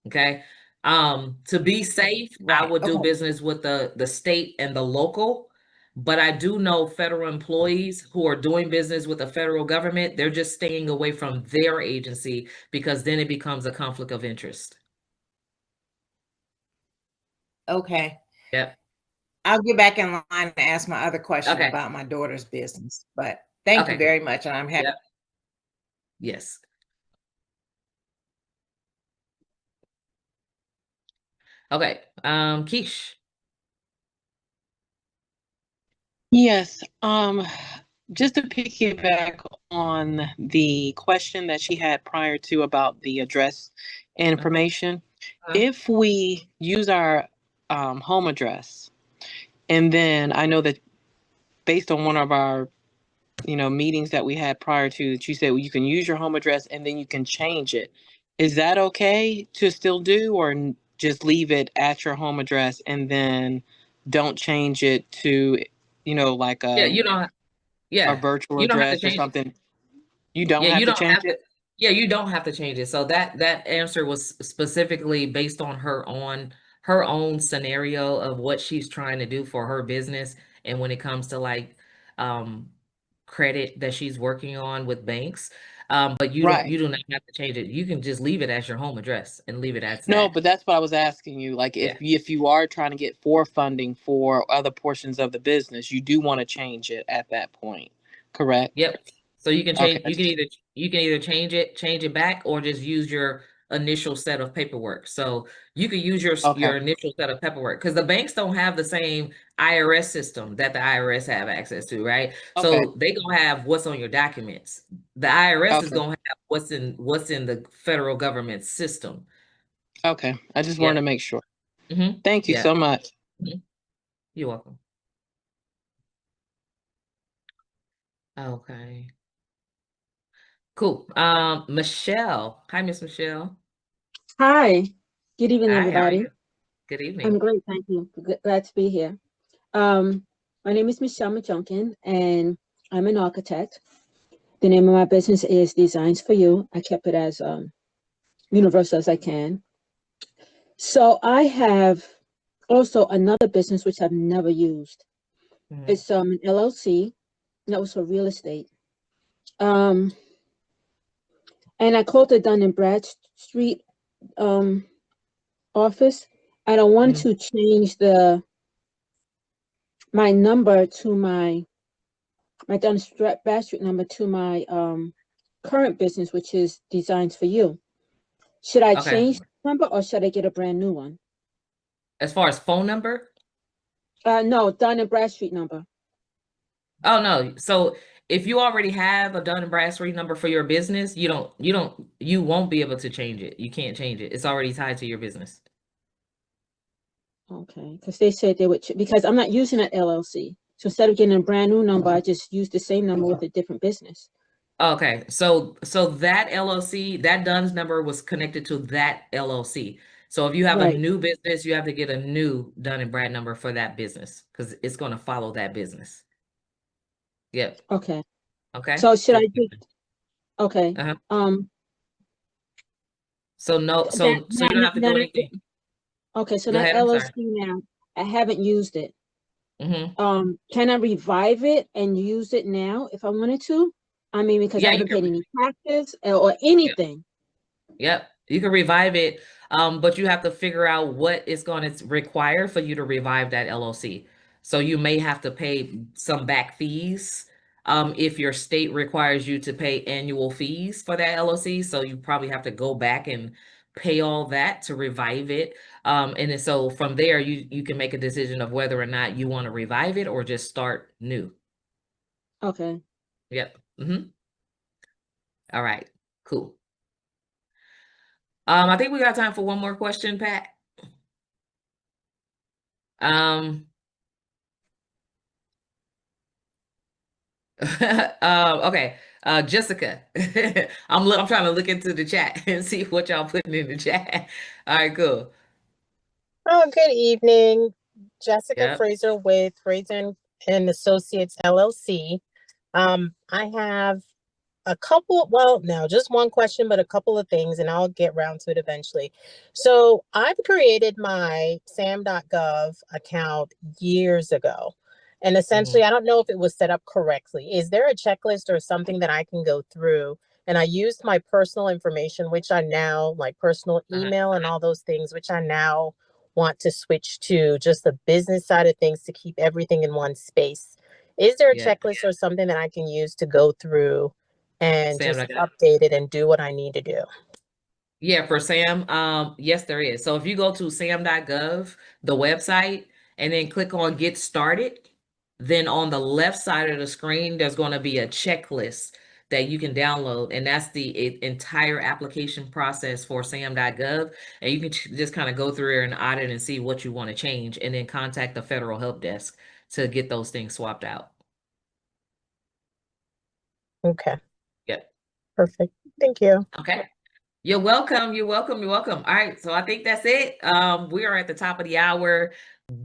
Okay. To be safe, I would do business with the state and the local. But I do know federal employees who are doing business with the federal government. They're just staying away from their agency because then it becomes a conflict of interest. Okay. Yep. I'll get back in line and ask my other question about my daughter's business. But thank you very much. And I'm happy. Yep. Yes. Okay. Keish. Yes. Just to piggyback on the question that she had prior to about the address information. If we use our home address, and then I know that based on one of our meetings that we had prior to, that you said you can use your home address and then you can change it. Is that okay to still do, or just leave it at your home address and then don't change it to, like Yeah, you don't. a virtual you don't have to address or change it. something? You don't Yeah, have you to don't change have to. it? Yeah, you don't have to change it. So that answer was specifically based on her own scenario of what she's trying to do for her business, and when it comes to like credit that she's working on with banks. But you Right. do not have to change it. You can just leave it as your home address and leave it as No, that. but that's what I was asking you. Like, Yeah. if you are trying to get for funding for other portions of the business, you do want to change it at that point, correct? Yep. So you can change. Okay. You can either change it back, or just use your initial set of paperwork. So you could use your Okay. initial set of paperwork, because the banks don't have the same IRS system that the IRS have access to, right? Okay. So they gonna have what's on your documents. The IRS is Okay. gonna have what's in the federal government system. Okay. I just Yeah. wanted to make sure. Mm-hmm. Thank you Yeah. so much. Mhm. You're welcome. Okay. Cool. Michelle. Hi, Miss Michelle. Hi, good evening, Hi, how are everybody. you? Good evening. I'm great, thank you. Glad to be here. My name is Michelle McJunkin, and I'm an architect. The name of my business is Designs for You. I kept it as universal as I can. So I have also another business which I've never used. It's an LLC, and that was for real estate. And I called it Dun and Bradstreet office. I don't want to change my number to my Dun and Bradstreet number to my current business, which is Designs for You. Should I Okay. change the number, or should I get a brand new one? As far as phone number? No, Dun and Bradstreet number. Oh no. So if you already have a Dun and Bradstreet number for your business, you won't be able to change it. You can't change it. It's already tied to your business. Okay, because they said they would, because I'm not using an LLC. So instead of getting a brand new number, I just use the same number with a different business. Okay. So that LLC, that DUNS number was connected to that LLC. So if you have a Right. new business, you have to get a new Dun and Brad number for that business, because it's going to follow that business. Yep. Okay. Okay. So should I do? Okay. So no, so you don't have to do anything. Okay, so Go that ahead, I'm sorry. LLC now, I haven't used it. Mm-hmm. Can I revive it and use it now if I wanted to? I mean, because Yeah, I you haven't can. paid any taxes or anything. Yep. You can revive it, but you have to figure out what is going to require for you to revive that LLC. So you may have to pay some back fees if your state requires you to pay annual fees for that LLC. So you probably have to go back and pay all that to revive it. And then so from there, you can make a decision of whether or not you want to revive it or just start new. Okay. Yep. Mm-hmm. All right. Cool. I think we got time for one more question, Pat. Okay. Jessica. I'm trying to look into the chat and see what y'all putting in the chat. All right, cool. Oh, good evening. Jessica Yep. Fraser with Fraser and Associates LLC. I have a couple, well, no, just one question, but a couple of things, and I'll get around to it eventually. So I've created my sam.gov account years ago. And essentially, I don't know if it was set up correctly. Is there a checklist or something that I can go through? And I used my personal information, which I now, like personal email and all those things, which I now want to switch to just the business side of things to keep everything in one space. Is there a Yeah. checklist or something that I can use to go through and just Sam.gov. update it and do what I need to do? Yeah, for Sam, yes, there is. So if you go to sam.gov, the website, and then click on Get Started, then on the left side of the screen, there's going to be a checklist that you can download, and that's the entire application process for sam.gov, and you can just kind of go through there and audit and see what you want to change, and then contact the federal help desk to get those things swapped out. Okay. Yep. Perfect. Thank you. Okay. You're welcome. You're welcome. You're welcome. All right. So I think that's it. We are at the top of the hour.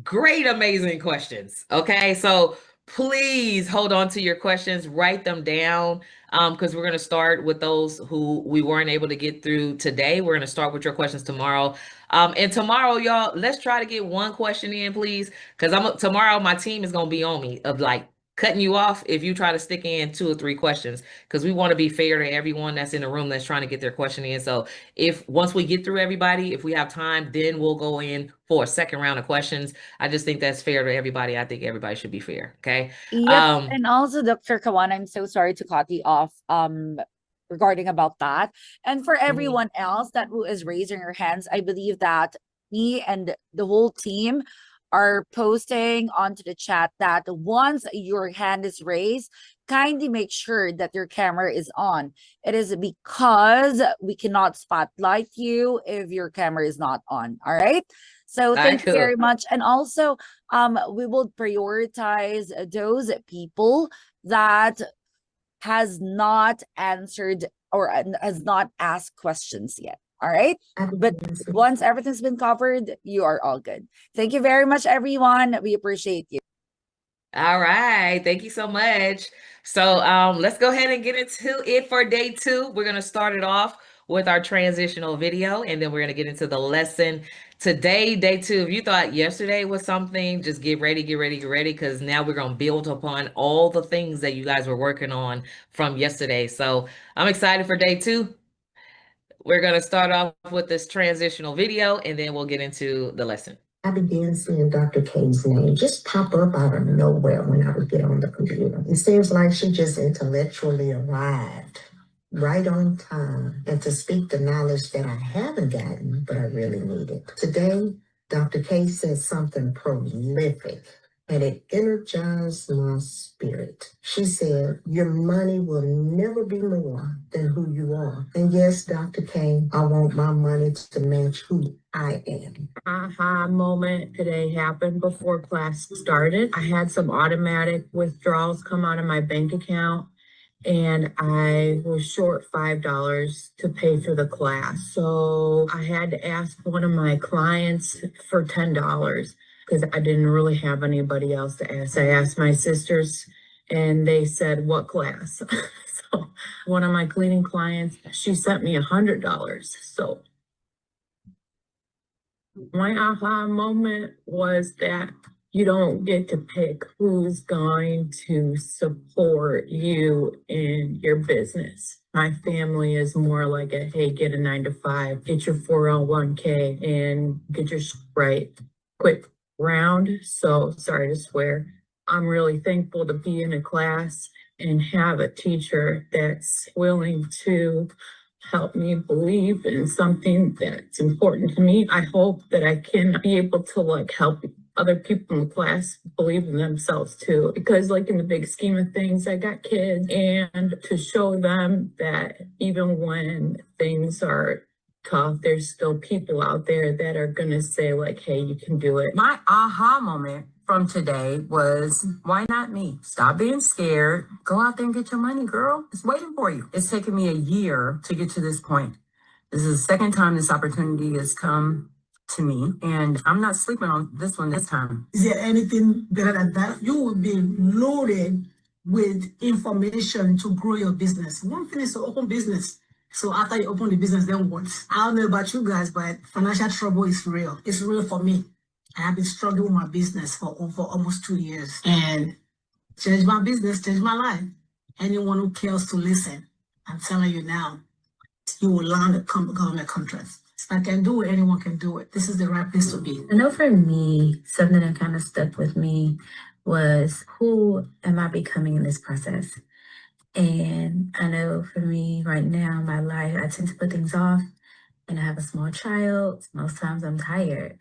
Great, amazing questions. Okay. So please hold on to your questions, write them down. Because we're going to start with those who we weren't able to get through today. We're going to start with your questions tomorrow. And tomorrow, y'all, let's try to get one question in, please. Because tomorrow my team is going to be on me of like cutting you off if you try to stick in 2 or 3 questions, because we want to be fair to everyone that's in the room that's trying to get their question in. So if once we get through everybody, if we have time, then we'll go in for a second round of questions. I just think that's fair to everybody. I think everybody should be fair. Okay. Yep. And also, Dr. Kawan, I'm so sorry to cut you off regarding about that. And for everyone else that who is raising your hands, I believe that me and the whole team are posting onto the chat that once your hand is raised, kindly make sure that your camera is on. It is because we cannot spotlight you if your camera is not on. All right. So thank you very much. And also, we will prioritize those people that has not answered or has not asked questions yet. All right. But once everything's been covered, you are all good. Thank you very much, everyone. We appreciate you. All right. Thank you so much. So let's go ahead and get into it for day 2. We're going to start it off with our transitional video, and then we're going to get into the lesson today, day 2. If you thought yesterday was something, just get ready, because now we're going to build upon all the things that you guys were working on from yesterday. So I'm excited for day 2. We're going to start off with this transitional video, and then we'll get into the lesson. I began seeing Dr. K's name just pop up out of nowhere when I would get on the computer. It seems like she just intellectually arrived right on time, and to speak the knowledge that I haven't gotten, but I really needed. Today, Dr. K said something prolific, and it energized my spirit. She said, your money will never be more than who you are. And yes, Dr. K, I want my money to match who I am. Aha moment today happened before class started. I had some automatic withdrawals come out of my bank account, and I was short $5 to pay for the class. So I had to ask one of my clients for $10 because I didn't really have anybody else to ask. I asked my sisters and they said, what class? So one of my cleaning clients, she sent me $100. So my aha moment was that you don't get to pick who's going to support you in your business. My family is more like a, hey, get a 9-to-5, get your 401k and get your right quick round. So sorry to swear. I'm really thankful to be in a class and have a teacher that's willing to help me believe in something that's important to me. I hope that I can be able to help other people in the class believe in themselves too, because in the big scheme of things, I got kids, and to show them that even when things are tough, there's still people out there that are gonna say hey, you can do it. My aha moment from today was, why not me? Stop being scared. Go out there and get your money, girl. It's waiting for you. It's taken me a year to get to this point. This is the second time this opportunity has come to me, and I'm not sleeping on this one this time. Is there anything better than that? You will be loaded with information to grow your business. One thing is to open business. So after you open the business, then what? I don't know about you guys, but financial trouble is real. It's real for me. I have been struggling with my business for over almost 2 years, and change my business, change my life. Anyone who cares to listen, I'm telling you now, you will land a government contract. If I can do it, anyone can do it. This is the right place to be. I know for me, something that kind of stuck with me was, who am I becoming in this process? And I know for me right now in my life, I tend to put things off, and I have a small child. Most times I'm tired,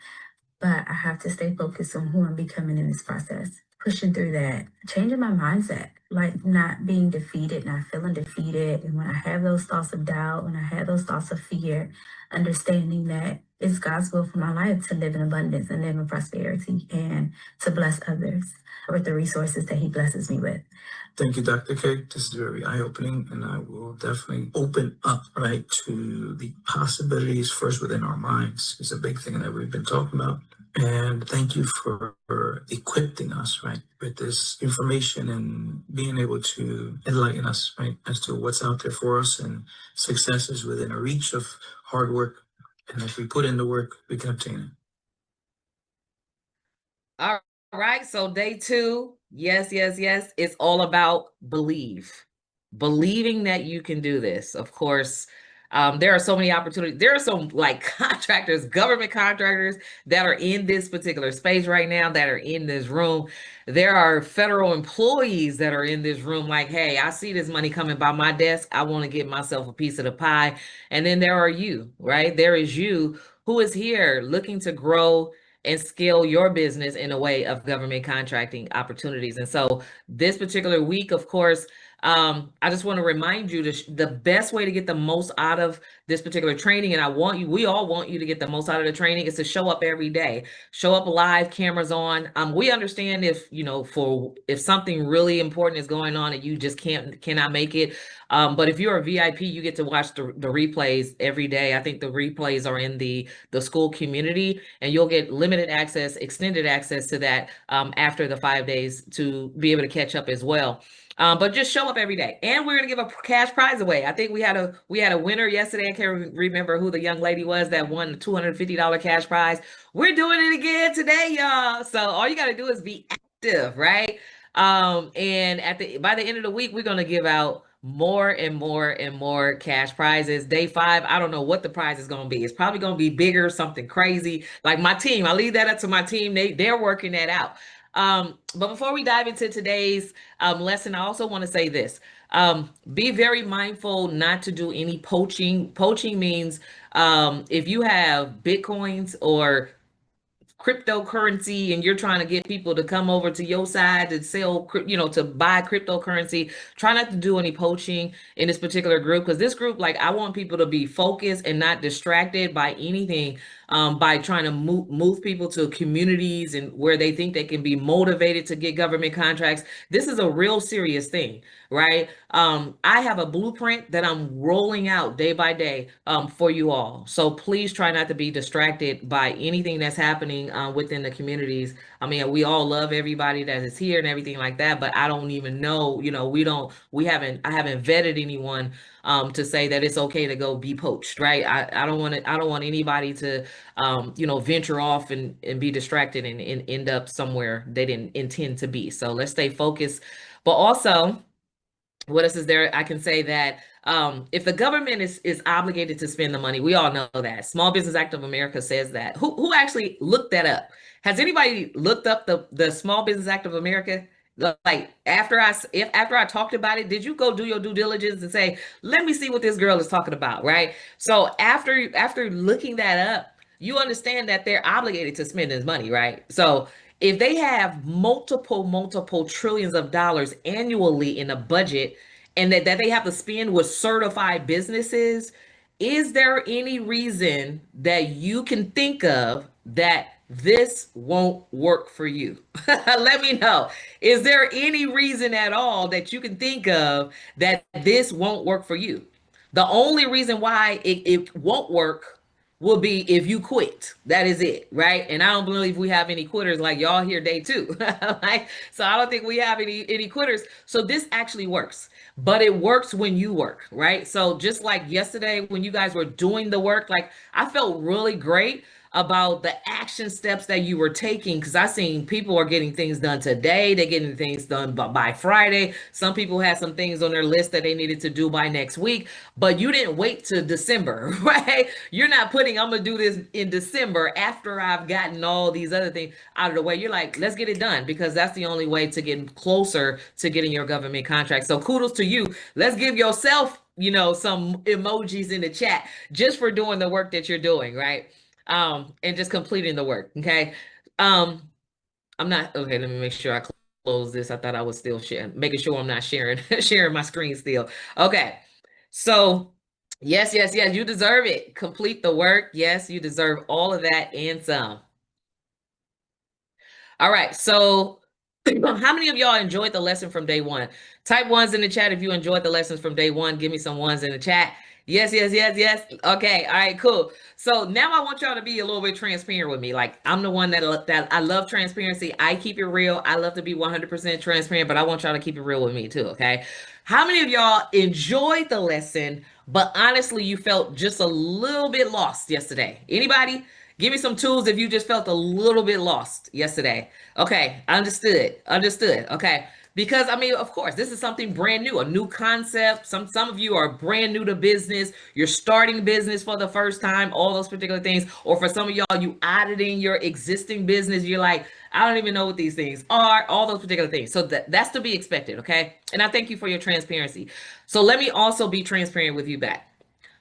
but I have to stay focused on who I'm becoming in this process. pushing through that, changing my mindset, like not being defeated, not feeling defeated. And when I have those thoughts of doubt, when I have those thoughts of fear, understanding that it's God's will for my life to live in abundance and live in prosperity and to bless others with the resources that He blesses me with. Thank you, Dr. K. This is very eye-opening, and I will definitely open up, right, to the possibilities first within our minds. It's a big thing that we've been talking about. And thank you for equipping us, right, with this information and being able to enlighten us, right, as to what's out there for us and success is within a reach of hard work. And if we put in the work, we can obtain it. All right, so day 2, yes, it's all about believing that you can do this. Of course, there are so many opportunities. There are some like contractors, government contractors that are in this particular space right now, that are in this room. There are federal employees that are in this room like, hey, I see this money coming by my desk. I want to get myself a piece of the pie. And then there are you, right? There is you who is here looking to grow and scale your business in a way of government contracting opportunities. And so this particular week, of course, I just want to remind you the best way to get the most out of this particular training, and we all want you to get the most out of the training, is to show up every day. Show up live, cameras on. We understand if something really important is going on and you just cannot make it. But if you're a VIP, you get to watch the replays every day. I think the replays are in the school community, and you'll get limited access, extended access to that after the 5 days to be able to catch up as well. But just show up every day, and we're gonna give a cash prize away. I think we had a winner yesterday. I can't remember who the young lady was that won the $250 cash prize. We're doing it again today, y'all. So all you got to do is be active, right? And by the end of the week, we're gonna give out more and more and more cash prizes. Day 5, I don't know what the prize is going to be. It's probably going to be bigger, something crazy. Like my team, I leave that up to my team. They're working that out. But before we dive into today's lesson, I also want to say this. Be very mindful not to do any poaching. Poaching means if you have Bitcoins or cryptocurrency and you're trying to get people to come over to your side to sell, to buy cryptocurrency, try not to do any poaching in this particular group, because this group, like, I want people to be focused and not distracted by anything, by trying to move people to communities and where they think they can be motivated to get government contracts. This is a real serious thing, right? I have a blueprint that I'm rolling out day by day for you all. So please try not to be distracted by anything that's happening within the communities. I mean, we all love everybody that is here and everything like that, but I don't even know, I haven't vetted anyone to say that it's okay to go be poached, right? I don't want anybody to, venture off and be distracted and end up somewhere they didn't intend to be. So let's stay focused. But also, what else is there? I can say that if the government is obligated to spend the money, we all know that. Small Business Act of America says that. Who actually looked that up? Has anybody looked up the Small Business Act of America? Like after I talked about it, did you go do your due diligence and say, let me see what this girl is talking about, right? So after looking that up, you understand that they're obligated to spend this money, right? So if they have multiple trillions of dollars annually in a budget and that they have to spend with certified businesses, is there any reason that you can think of that this won't work for you? Let me know. Is there any reason at all that you can think of that this won't work for you? The only reason why it won't work will be if you quit. That is it, right? And I don't believe we have any quitters like y'all here day 2. Like, so I don't think we have any quitters. So this actually works, but it works when you work, right? So just like yesterday when you guys were doing the work, like I felt really great about the action steps that you were taking, because I seen people are getting things done today. They're getting things done by Friday. Some people had some things on their list that they needed to do by next week, but you didn't wait to December, right? You're not putting, I'm gonna do this in December after I've gotten all these other things out of the way. You're like, let's get it done, because that's the only way to get closer to getting your government contract. So kudos to you. Let's give yourself, some emojis in the chat just for doing the work that you're doing, right? And just completing the work. Okay. Let me make sure I close this. I thought I was still sharing, making sure I'm not sharing sharing my screen still. Okay. So yes, yes, yes, you deserve it. Complete the work. Yes, you deserve all of that and some. All right. So how many of y'all enjoyed the lesson from day one? Type ones in the chat if you enjoyed the lessons from day one. Give me some ones in the chat. Yes, yes, yes, yes. Okay. All right, cool. So now I want y'all to be a little bit transparent with me. Like, I'm the one that I love transparency. I keep it real. I love to be 100% transparent, but I want y'all to keep it real with me too, okay? How many of y'all enjoyed the lesson, but honestly, you felt just a little bit lost yesterday? Anybody? Give me some tools if you just felt a little bit lost yesterday. Okay, understood. Understood. Okay. Because I mean, of course, this is something brand new, a new concept. Some of you are brand new to business. You're starting business for the first time, all those particular things. Or for some of y'all, you auditing your existing business. You're like, I don't even know what these things are, all those particular things. So that's to be expected, okay? And I thank you for your transparency. So let me also be transparent with you back.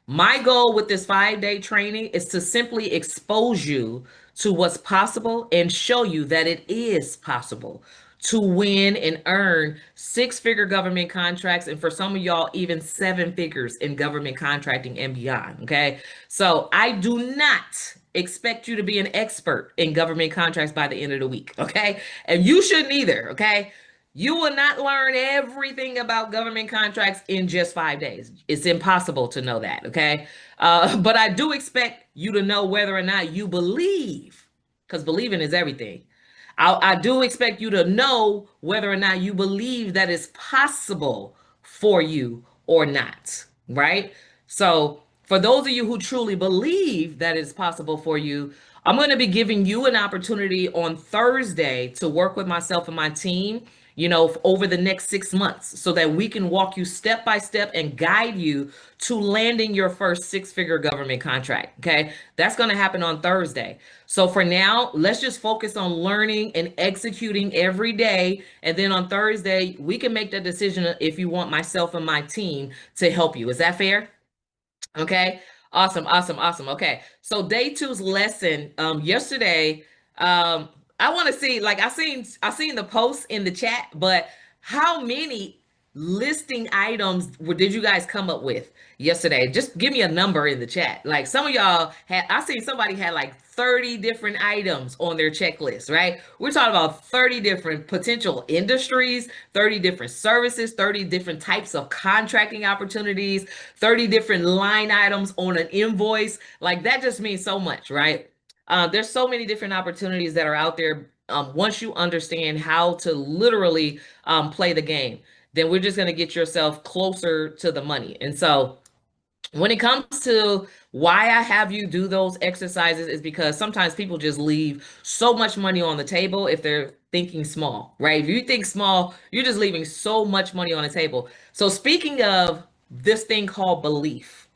My goal with this 5-day training is to simply expose you to what's possible and show you that it is possible to win and earn 6-figure government contracts, and for some of y'all, even 7 figures in government contracting and beyond, okay? So I do not expect you to be an expert in government contracts by the end of the week, okay? And you shouldn't either, okay? You will not learn everything about government contracts in just 5 days. It's impossible to know that, okay? But I do expect you to know whether or not you believe, because believing is everything. I do expect you to know whether or not you believe that it's possible for you or not, right? So for those of you who truly believe that it's possible for you, I'm going to be giving you an opportunity on Thursday to work with myself and my team, you know, over the next 6 months so that we can walk you step by step and guide you to landing your first 6-figure government contract. Okay. That's going to happen on Thursday. So for now, let's just focus on learning and executing every day. And then on Thursday, we can make that decision if you want myself and my team to help you. Is that fair? Okay. Awesome. Awesome. Awesome. Okay. So day 2's lesson, yesterday, I want to see, like, I seen the posts in the chat, but how many listing items did you guys come up with yesterday? Just give me a number in the chat. Like, some of y'all had, I seen somebody had like 30 different items on their checklist, right? We're talking about 30 different potential industries, 30 different services, 30 different types of contracting opportunities, 30 different line items on an invoice. Like, that just means so much, right? There's so many different opportunities that are out there. Once you understand how to literally play the game, then we're just going to get yourself closer to the money. And so when it comes to why I have you do those exercises is because sometimes people just leave so much money on the table if they're thinking small, right? If you think small, you're just leaving so much money on the table. So speaking of this thing called belief,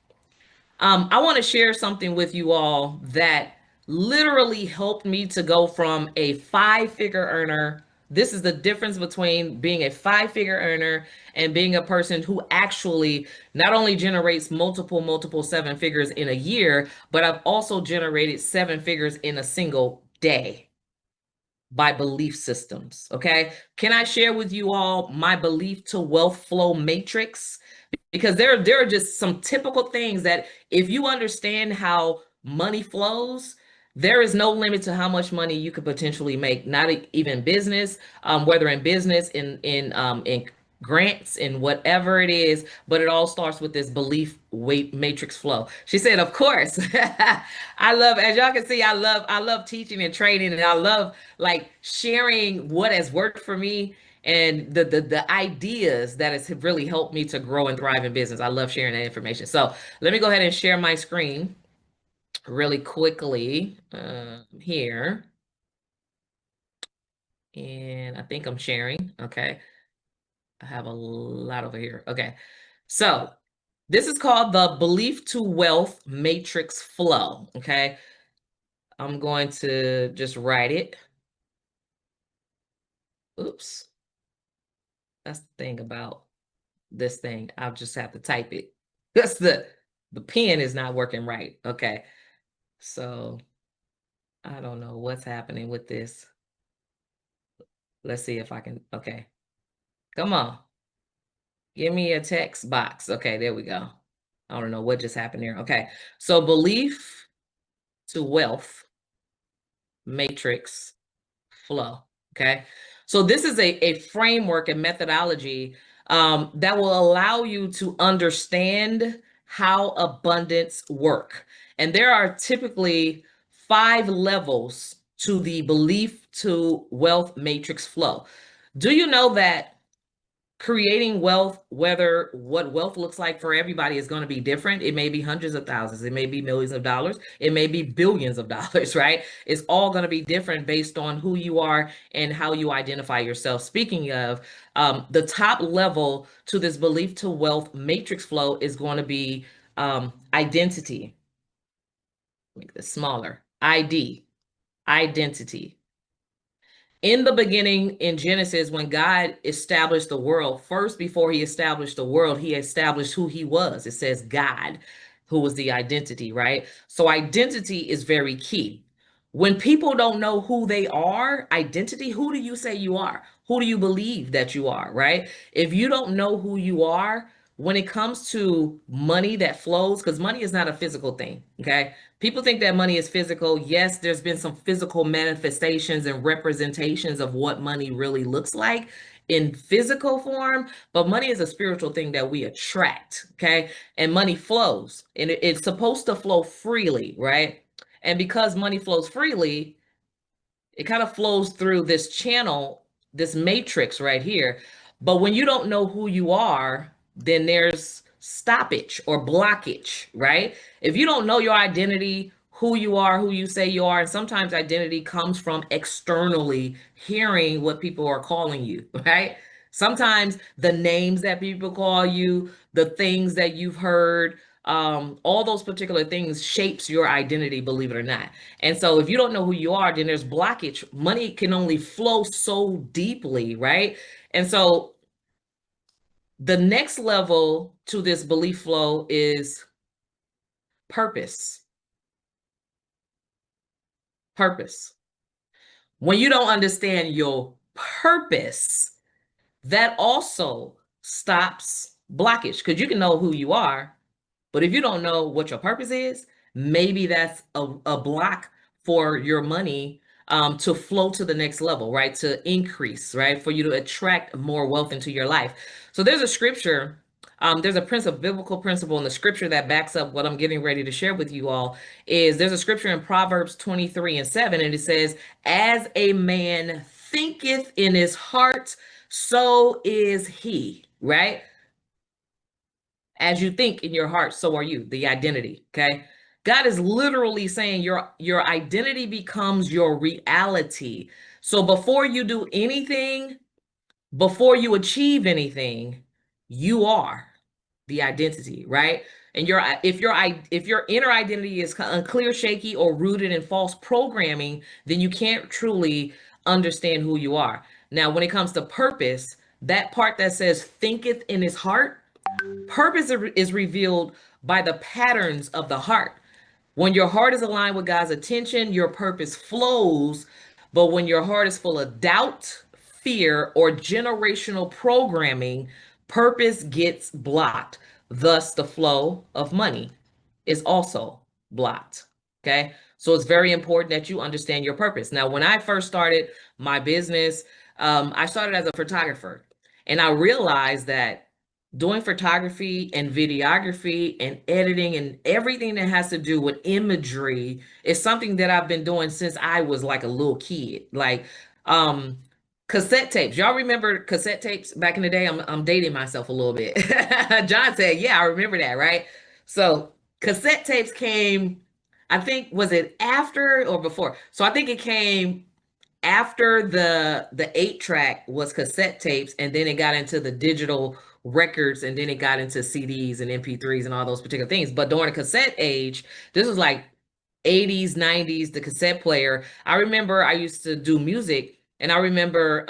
I want to share something with you all that literally helped me to go from a 5-figure earner. This is the difference between being a 5-figure earner and being a person who actually not only generates multiple 7 figures in a year, but I've also generated 7 figures in a single day by belief systems. Okay. Can I share with you all my belief to wealth flow matrix? Because there are just some typical things that if you understand how money flows, there is no limit to how much money you could potentially make, not even business, whether in business, in grants, and whatever it is, but it all starts with this belief weight matrix flow. She said, of course. I love, as y'all can see, I love teaching and training, and I love like sharing what has worked for me and the ideas that has really helped me to grow and thrive in business. I love sharing that information. So let me go ahead and share my screen really quickly here. And I think I'm sharing. Okay. I have a lot over here. Okay. So this is called the Belief to Wealth Matrix Flow. Okay. I'm going to just write it. Oops. That's the thing about this thing. I'll just have to type it. That's the pen is not working right. Okay. So I don't know what's happening with this. Let's see if I can, okay. Come on. Give me a text box. Okay, there we go. I don't know what just happened here. Okay, so belief to wealth matrix flow. Okay, so this is a framework and methodology that will allow you to understand how abundance work. And there are typically 5 levels to the belief to wealth matrix flow. Do you know that creating wealth, whether what wealth looks like for everybody is going to be different? It may be hundreds of thousands, it may be millions of dollars, it may be billions of dollars, right? It's all going to be different based on who you are and how you identify yourself. Speaking of, the top level to this belief to wealth matrix flow is going to be identity. Make this smaller. Identity. In the beginning, in Genesis, when God established the world, first, before he established the world, he established who he was. It says God, who was the identity, right? So identity is very key. When people don't know who they are, identity, who do you say you are? Who do you believe that you are, right? If you don't know who you are, when it comes to money that flows, because money is not a physical thing, okay? People think that money is physical. Yes, there's been some physical manifestations and representations of what money really looks like in physical form, but money is a spiritual thing that we attract, okay? And money flows, and it's supposed to flow freely, right? And because money flows freely, it kind of flows through this channel, this matrix right here. But when you don't know who you are, then there's stoppage or blockage, right? If you don't know your identity, who you are, who you say you are, and sometimes identity comes from externally hearing what people are calling you, right? Sometimes the names that people call you, the things that you've heard, all those particular things shapes your identity, believe it or not. And so if you don't know who you are, then there's blockage. Money can only flow so deeply, right? And so the next level to this belief flow is purpose. Purpose. When you don't understand your purpose, that also stops blockage, because you can know who you are, but if you don't know what your purpose is, maybe that's a block for your money to flow to the next level, right? To increase, right? For you to attract more wealth into your life. So there's a scripture, there's a biblical principle in the scripture that backs up what I'm getting ready to share with you all. There's a scripture in Proverbs 23:7, and it says, as a man thinketh in his heart, so is he, right? As you think in your heart, so are you, the identity, okay? God is literally saying your identity becomes your reality. So before you do anything, before you achieve anything, you are the identity, right? And if your inner identity is unclear, shaky, or rooted in false programming, then you can't truly understand who you are. Now, when it comes to purpose, that part that says thinketh in his heart, purpose is revealed by the patterns of the heart. When your heart is aligned with God's attention, your purpose flows. But when your heart is full of doubt, fear, or generational programming, purpose gets blocked. Thus, the flow of money is also blocked. Okay. So it's very important that you understand your purpose. Now, when I first started my business, I started as a photographer, and I realized that doing photography and videography and editing and everything that has to do with imagery is something that I've been doing since I was like a little kid. Like cassette tapes. Y'all remember cassette tapes back in the day? I'm dating myself a little bit. John said, yeah, I remember that, right? So cassette tapes came, I think, was it after or before? So I think it came after the 8-track was cassette tapes, and then it got into the digital records, and then it got into CDs and MP3s and all those particular things. But during the cassette age, this was like 80s, 90s, the cassette player. I remember I used to do music, and I remember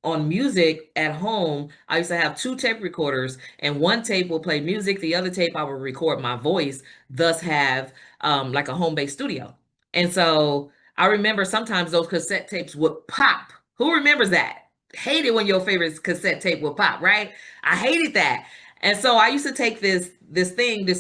on music at home, I used to have 2 tape recorders, and one tape will play music, the other tape I would record my voice, thus have like a home-based studio. And so I remember sometimes those cassette tapes would pop. Who remembers that? hated when your favorite cassette tape would pop, right? I hated that. And so I used to take this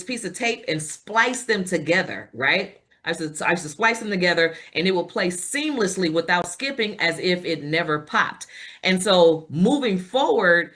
piece of tape and splice them together, right? I used to splice them together and it will play seamlessly without skipping as if it never popped. And so moving forward,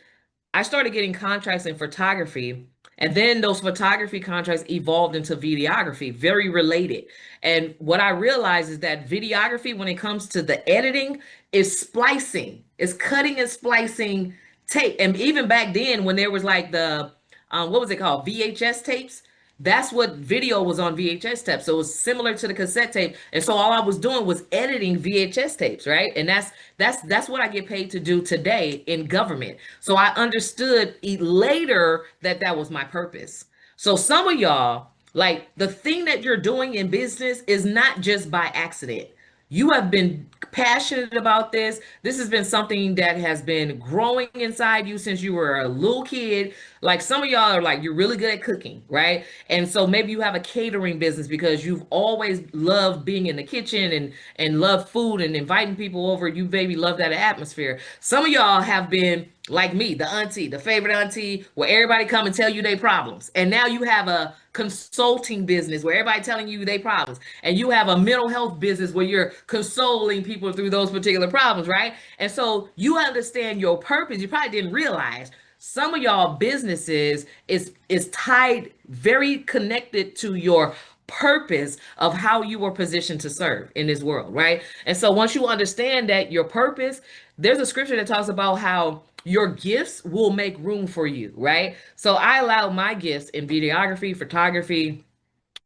I started getting contracts in photography, and then those photography contracts evolved into videography, very related. And what I realized is that videography, when it comes to the editing, is splicing, is cutting and splicing tape. And even back then, when there was like the, what was it called? VHS tapes. That's what video was on VHS tapes. So it was similar to the cassette tape. And so all I was doing was editing VHS tapes, right? And that's what I get paid to do today in government. So I understood later that that was my purpose. So some of y'all, like the thing that you're doing in business is not just by accident. You have been passionate about this. This has been something that has been growing inside you since you were a little kid. Like some of y'all are like, you're really good at cooking, right? And so maybe you have a catering business because you've always loved being in the kitchen and love food and inviting people over. You maybe love that atmosphere. Some of y'all have been like me, the auntie, the favorite auntie, where everybody come and tell you their problems. And now you have a consulting business where everybody telling you their problems. And you have a mental health business where you're consoling people through those particular problems, right? And so you understand your purpose. You probably didn't realize some of y'all businesses is tied, very connected to your purpose of how you were positioned to serve in this world, right? And so once you understand that your purpose, there's a scripture that talks about how your gifts will make room for you, right? So I allow my gifts in videography, photography,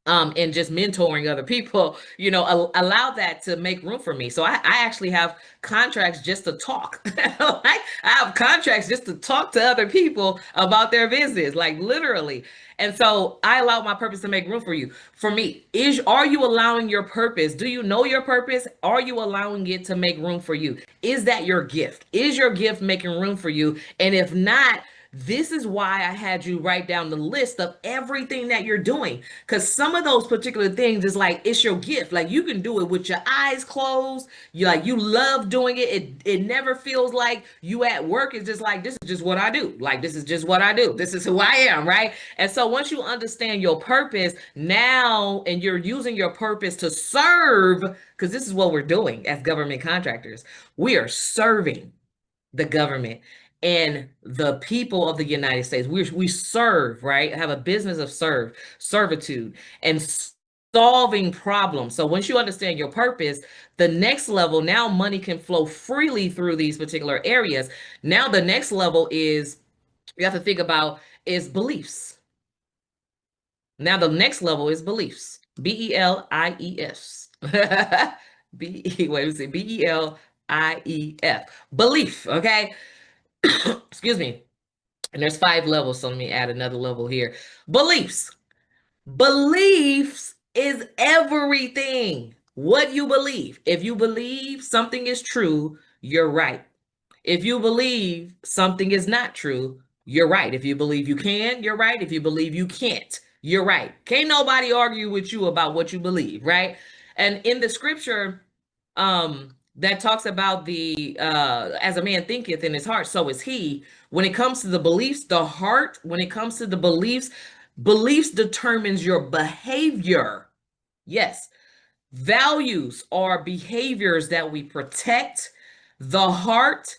and just mentoring other people, you know, allow that to make room for me. So I actually have contracts just to talk. Like, I have contracts just to talk to other people about their business, like literally. And so I allow my purpose to make room for you. For me, are you allowing your purpose? Do you know your purpose? Are you allowing it to make room for you? Is that your gift? Is your gift making room for you? And if not, this is why I had you write down the list of everything that you're doing. Because some of those particular things is like, it's your gift. Like you can do it with your eyes closed. You love doing it. It never feels like you at work. It's just like, this is just what I do. Like, this is just what I do. This is who I am, right? And so once you understand your purpose now, and you're using your purpose to serve, because this is what we're doing as government contractors. We are serving the government and the people of the United States. We serve, right? Have a business of servitude and solving problems. So once you understand your purpose, the next level, now money can flow freely through these particular areas. Now the next level is, you have to think about, is beliefs. Now the next level is beliefs. B-E-L-I-E-S. B-E-L-I-E-F. Belief, okay? Excuse me. And there's 5 levels, so let me add another level here. Beliefs. Beliefs is everything. What you believe. If you believe something is true, you're right. If you believe something is not true, you're right. If you believe you can, you're right. If you believe you can't, you're right. Can't nobody argue with you about what you believe, right? And in the scripture, that talks about the as a man thinketh in his heart, so is he. When it comes to the beliefs, the heart, when it comes to the beliefs determines your behavior. Yes. Values are behaviors that we protect. The heart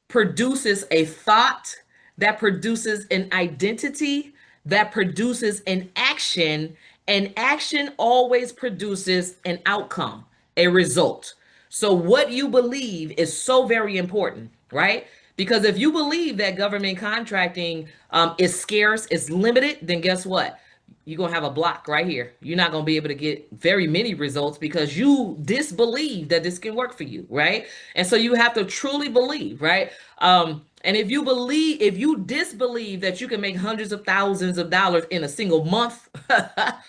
produces a thought, that produces an identity, that produces an action, and action always produces an outcome, a result. So what you believe is so very important, right? Because if you believe that government contracting is scarce, is limited, then guess what? You're going to have a block right here. You're not going to be able to get very many results because you disbelieve that this can work for you, right? And so you have to truly believe, right? And if you disbelieve that you can make hundreds of thousands of dollars in a single month,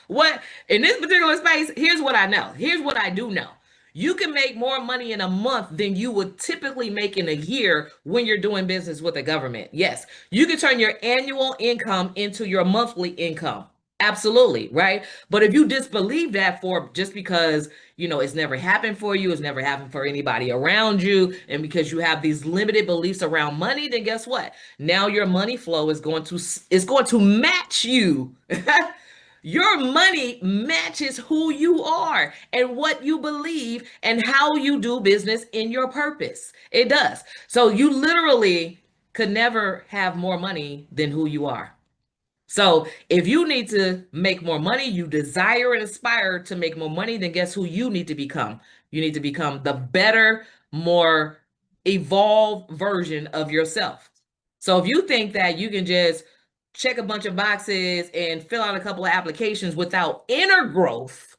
what in this particular space, here's what I know. Here's what I do know. You can make more money in a month than you would typically make in a year when you're doing business with the government. Yes, you can turn your annual income into your monthly income. Absolutely, right? But if you disbelieve that for just because, it's never happened for you, it's never happened for anybody around you, and because you have these limited beliefs around money, then guess what? Now your money flow is going to match you. Your money matches who you are and what you believe and how you do business in your purpose. It does. So you literally could never have more money than who you are. So if you need to make more money, you desire and aspire to make more money, then guess who you need to become? You need to become the better, more evolved version of yourself. So if you think that you can just check a bunch of boxes and fill out a couple of applications without inner growth,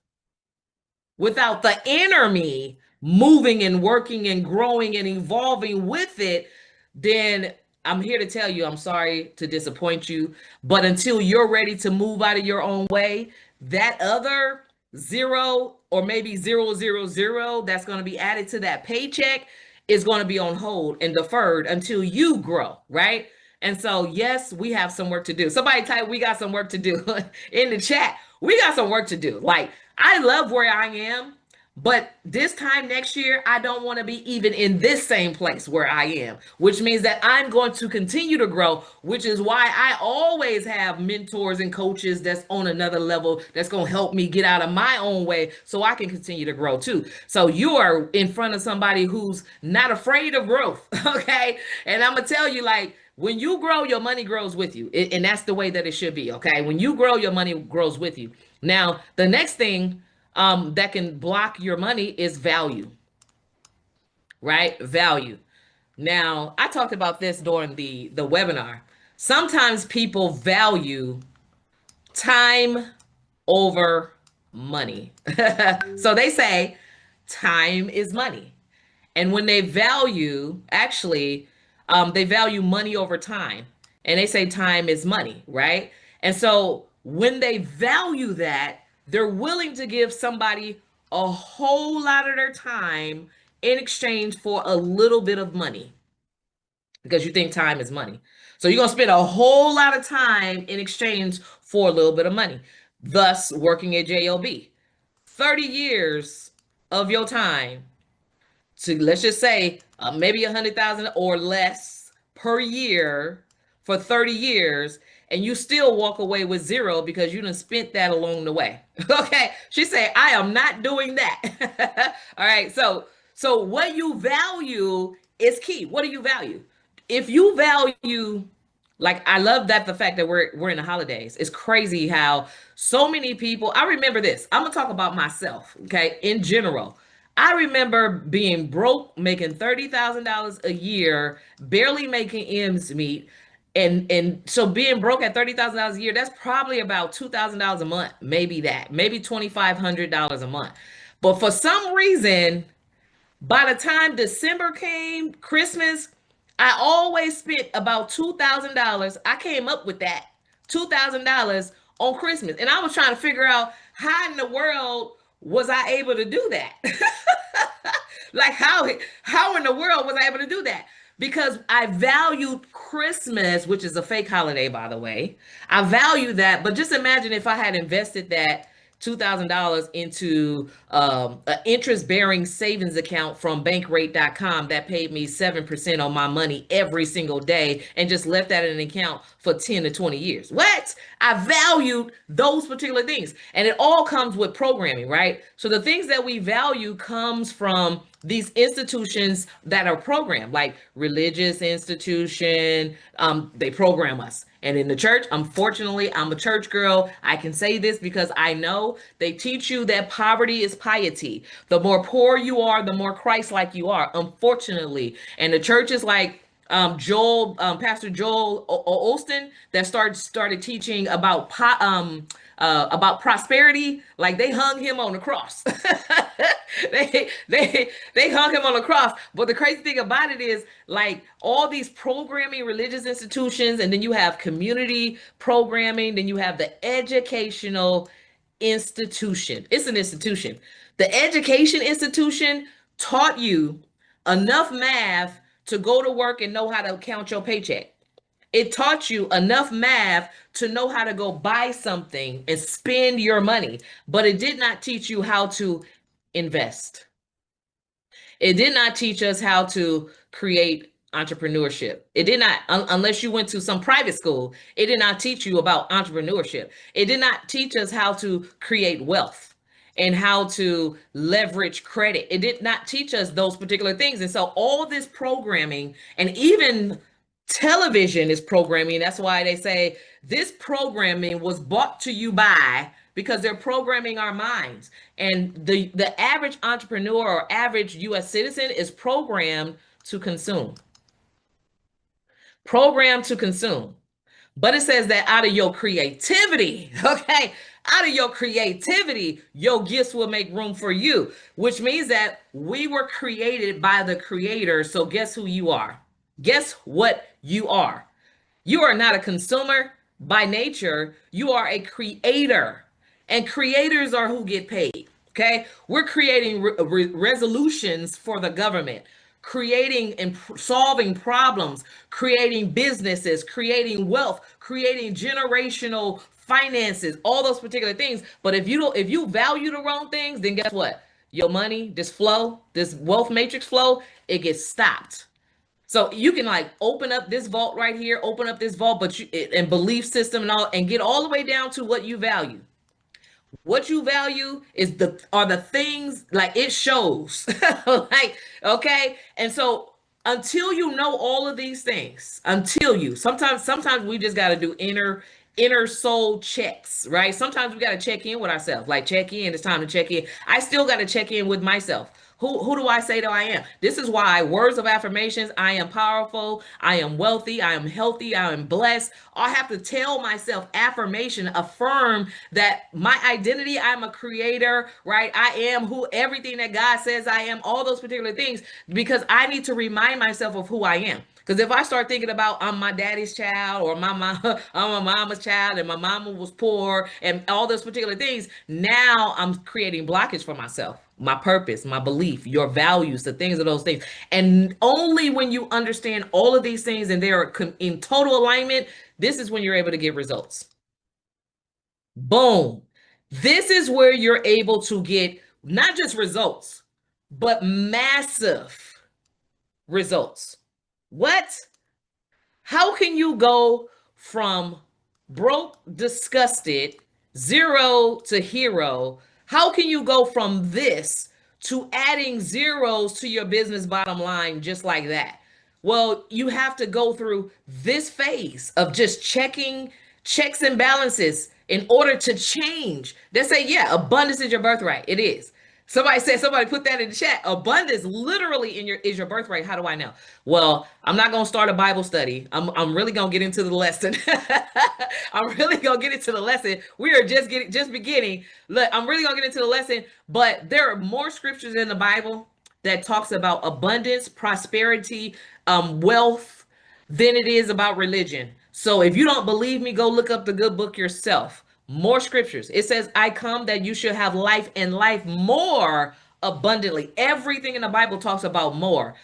without the inner me moving and working and growing and evolving with it, then I'm here to tell you, I'm sorry to disappoint you, but until you're ready to move out of your own way, that other 0 or maybe 000 that's going to be added to that paycheck is going to be on hold and deferred until you grow, right? And so, yes, we have some work to do. Somebody type, we got some work to do in the chat. We got some work to do. Like, I love where I am, but this time next year, I don't want to be even in this same place where I am, which means that I'm going to continue to grow, which is why I always have mentors and coaches that's on another level that's going to help me get out of my own way so I can continue to grow too. So you are in front of somebody who's not afraid of growth, okay? And I'm going to tell you, like, when you grow, your money grows with you. And that's the way that it should be, okay? When you grow, your money grows with you. Now, the next thing that can block your money is value, right? Value. Now, I talked about this during the webinar. Sometimes people value time over money. So they say time is money. And when they value, actually, they value money over time. And they say time is money, right? And so when they value that, they're willing to give somebody a whole lot of their time in exchange for a little bit of money because you think time is money. So you're going to spend a whole lot of time in exchange for a little bit of money, thus working at JOB. 30 years of your time to, let's just say, maybe 100,000 or less per year for 30 years, and you still walk away with 0 because you done spent that along the way. Okay, she said, I am not doing that. All right, so what you value is key. What do you value? If you value, like, I love that the fact that we're in the holidays. It's crazy how so many people, I remember this. I'm gonna talk about myself, okay, in general. I remember being broke, making $30,000 a year, barely making ends meet. And so being broke at $30,000 a year, that's probably about $2,000 a month, maybe that, maybe $2,500 a month. But for some reason, by the time December came, Christmas, I always spent about $2,000. I came up with that $2,000 on Christmas. And I was trying to figure out how in the world was I able to do that? Like how in the world was I able to do that? Because I valued Christmas, which is a fake holiday, by the way. I value that, but just imagine if I had invested that $2,000 into an interest-bearing savings account from bankrate.com that paid me 7% on my money every single day and just left that in an account for 10 to 20 years. What? I valued those particular things. And it all comes with programming, right? So the things that we value comes from these institutions that are programmed, like religious institution, they program us. And in the church, unfortunately, I'm a church girl. I can say this because I know they teach you that poverty is piety. The more poor you are, the more Christ-like you are, unfortunately. And the church is like Pastor Joel Osteen that started teaching about prosperity. Like they hung him on the cross. they hung him on the cross. But the crazy thing about it is, like, all these programming religious institutions, and then you have community programming, then you have the educational institution. It's an institution. The education institution taught you enough math to go to work and know how to count your paycheck. It taught you enough math to know how to go buy something and spend your money, but it did not teach you how to invest. It did not teach us how to create entrepreneurship. It did not, unless you went to some private school, it did not teach you about entrepreneurship. It did not teach us how to create wealth and how to leverage credit. It did not teach us those particular things. And so all this programming, and even television is programming. That's why they say this programming was brought to you by, because they're programming our minds. And the average entrepreneur or average US citizen is programmed to consume. Programmed to consume. But it says that out of your creativity, okay, out of your creativity, your gifts will make room for you, which means that we were created by the Creator. So guess who you are? Guess what you are? You are not a consumer by nature. You are a creator. And creators are who get paid. Okay. We're creating resolutions for the government, creating and solving problems, creating businesses, creating wealth, creating generational finances, all those particular things. But if you value the wrong things, then guess what? Your money, this flow, this wealth matrix flow, it gets stopped. So you can like open up this vault right here, open up this vault, but and belief system and all, and get all the way down to what you value. What you value is are the things, like it shows. Like, okay. And so until you know all of these things, sometimes we just got to do inner soul checks, right? Sometimes we got to check in with ourselves, like check in. It's time to check in. I still got to check in with myself. Who do I say that I am? This is why words of affirmations: I am powerful, I am wealthy, I am healthy, I am blessed. I have to tell myself affirmation, affirm that my identity, I'm a creator, right? I am who, everything that God says I am, all those particular things, because I need to remind myself of who I am. Because if I start thinking about I'm my daddy's child, or I'm my mama's child, and my mama was poor, and all those particular things, now I'm creating blockage for myself, my purpose, my belief, your values, the things of those things. And only when you understand all of these things and they're in total alignment, this is when you're able to get results. Boom. This is where you're able to get not just results, but massive results. What? How can you go from broke, disgusted, zero to hero? How can you go from this to adding zeros to your business bottom line just like that? Well, you have to go through this phase of just checks and balances in order to change. They say, yeah, abundance is your birthright. It is. Somebody put that in the chat. Abundance literally is your birthright. How do I know? Well, I'm not going to start a Bible study. I'm really going to get into the lesson. I'm really going to get into the lesson. We are just beginning. Look, I'm really going to get into the lesson, but there are more scriptures in the Bible that talks about abundance, prosperity, wealth than it is about religion. So if you don't believe me, go look up the good book yourself. More scriptures. It says, I come that you should have life, and life more abundantly. Everything in the Bible talks about more.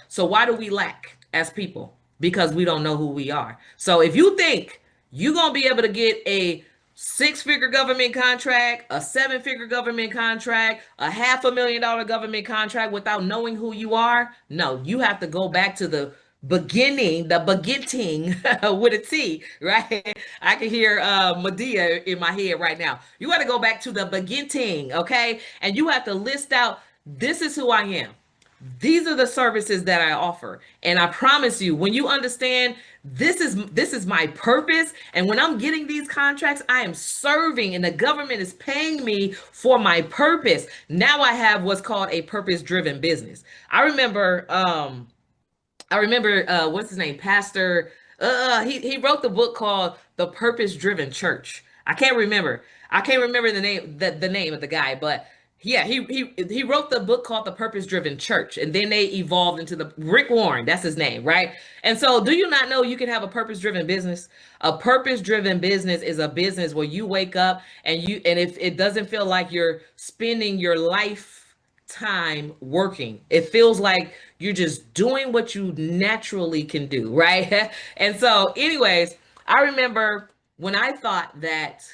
So why do we lack as people? Because we don't know who we are. So if you think you're going to be able to get a 6-figure government contract, a 7-figure government contract, a $500,000 government contract without knowing who you are, no, you have to go back to the beginning with a T, right? I can hear Medea in my head right now. You got to go back to the beginning, okay? And you have to list out, this is who I am. These are the services that I offer. And I promise you, when you understand this is my purpose, and when I'm getting these contracts, I am serving and the government is paying me for my purpose. Now I have what's called a purpose-driven business. I remember what's his name? Pastor, he wrote the book called The Purpose-Driven Church. I can't remember the name of the guy, but yeah, he wrote the book called The Purpose-Driven Church, and then they evolved into the Rick Warren, that's his name, right? And so do you not know you can have a purpose-driven business? A purpose-driven business is a business where you wake up and if it doesn't feel like you're spending your life time working. It feels like you're just doing what you naturally can do, right? And so, anyways, I remember when I thought that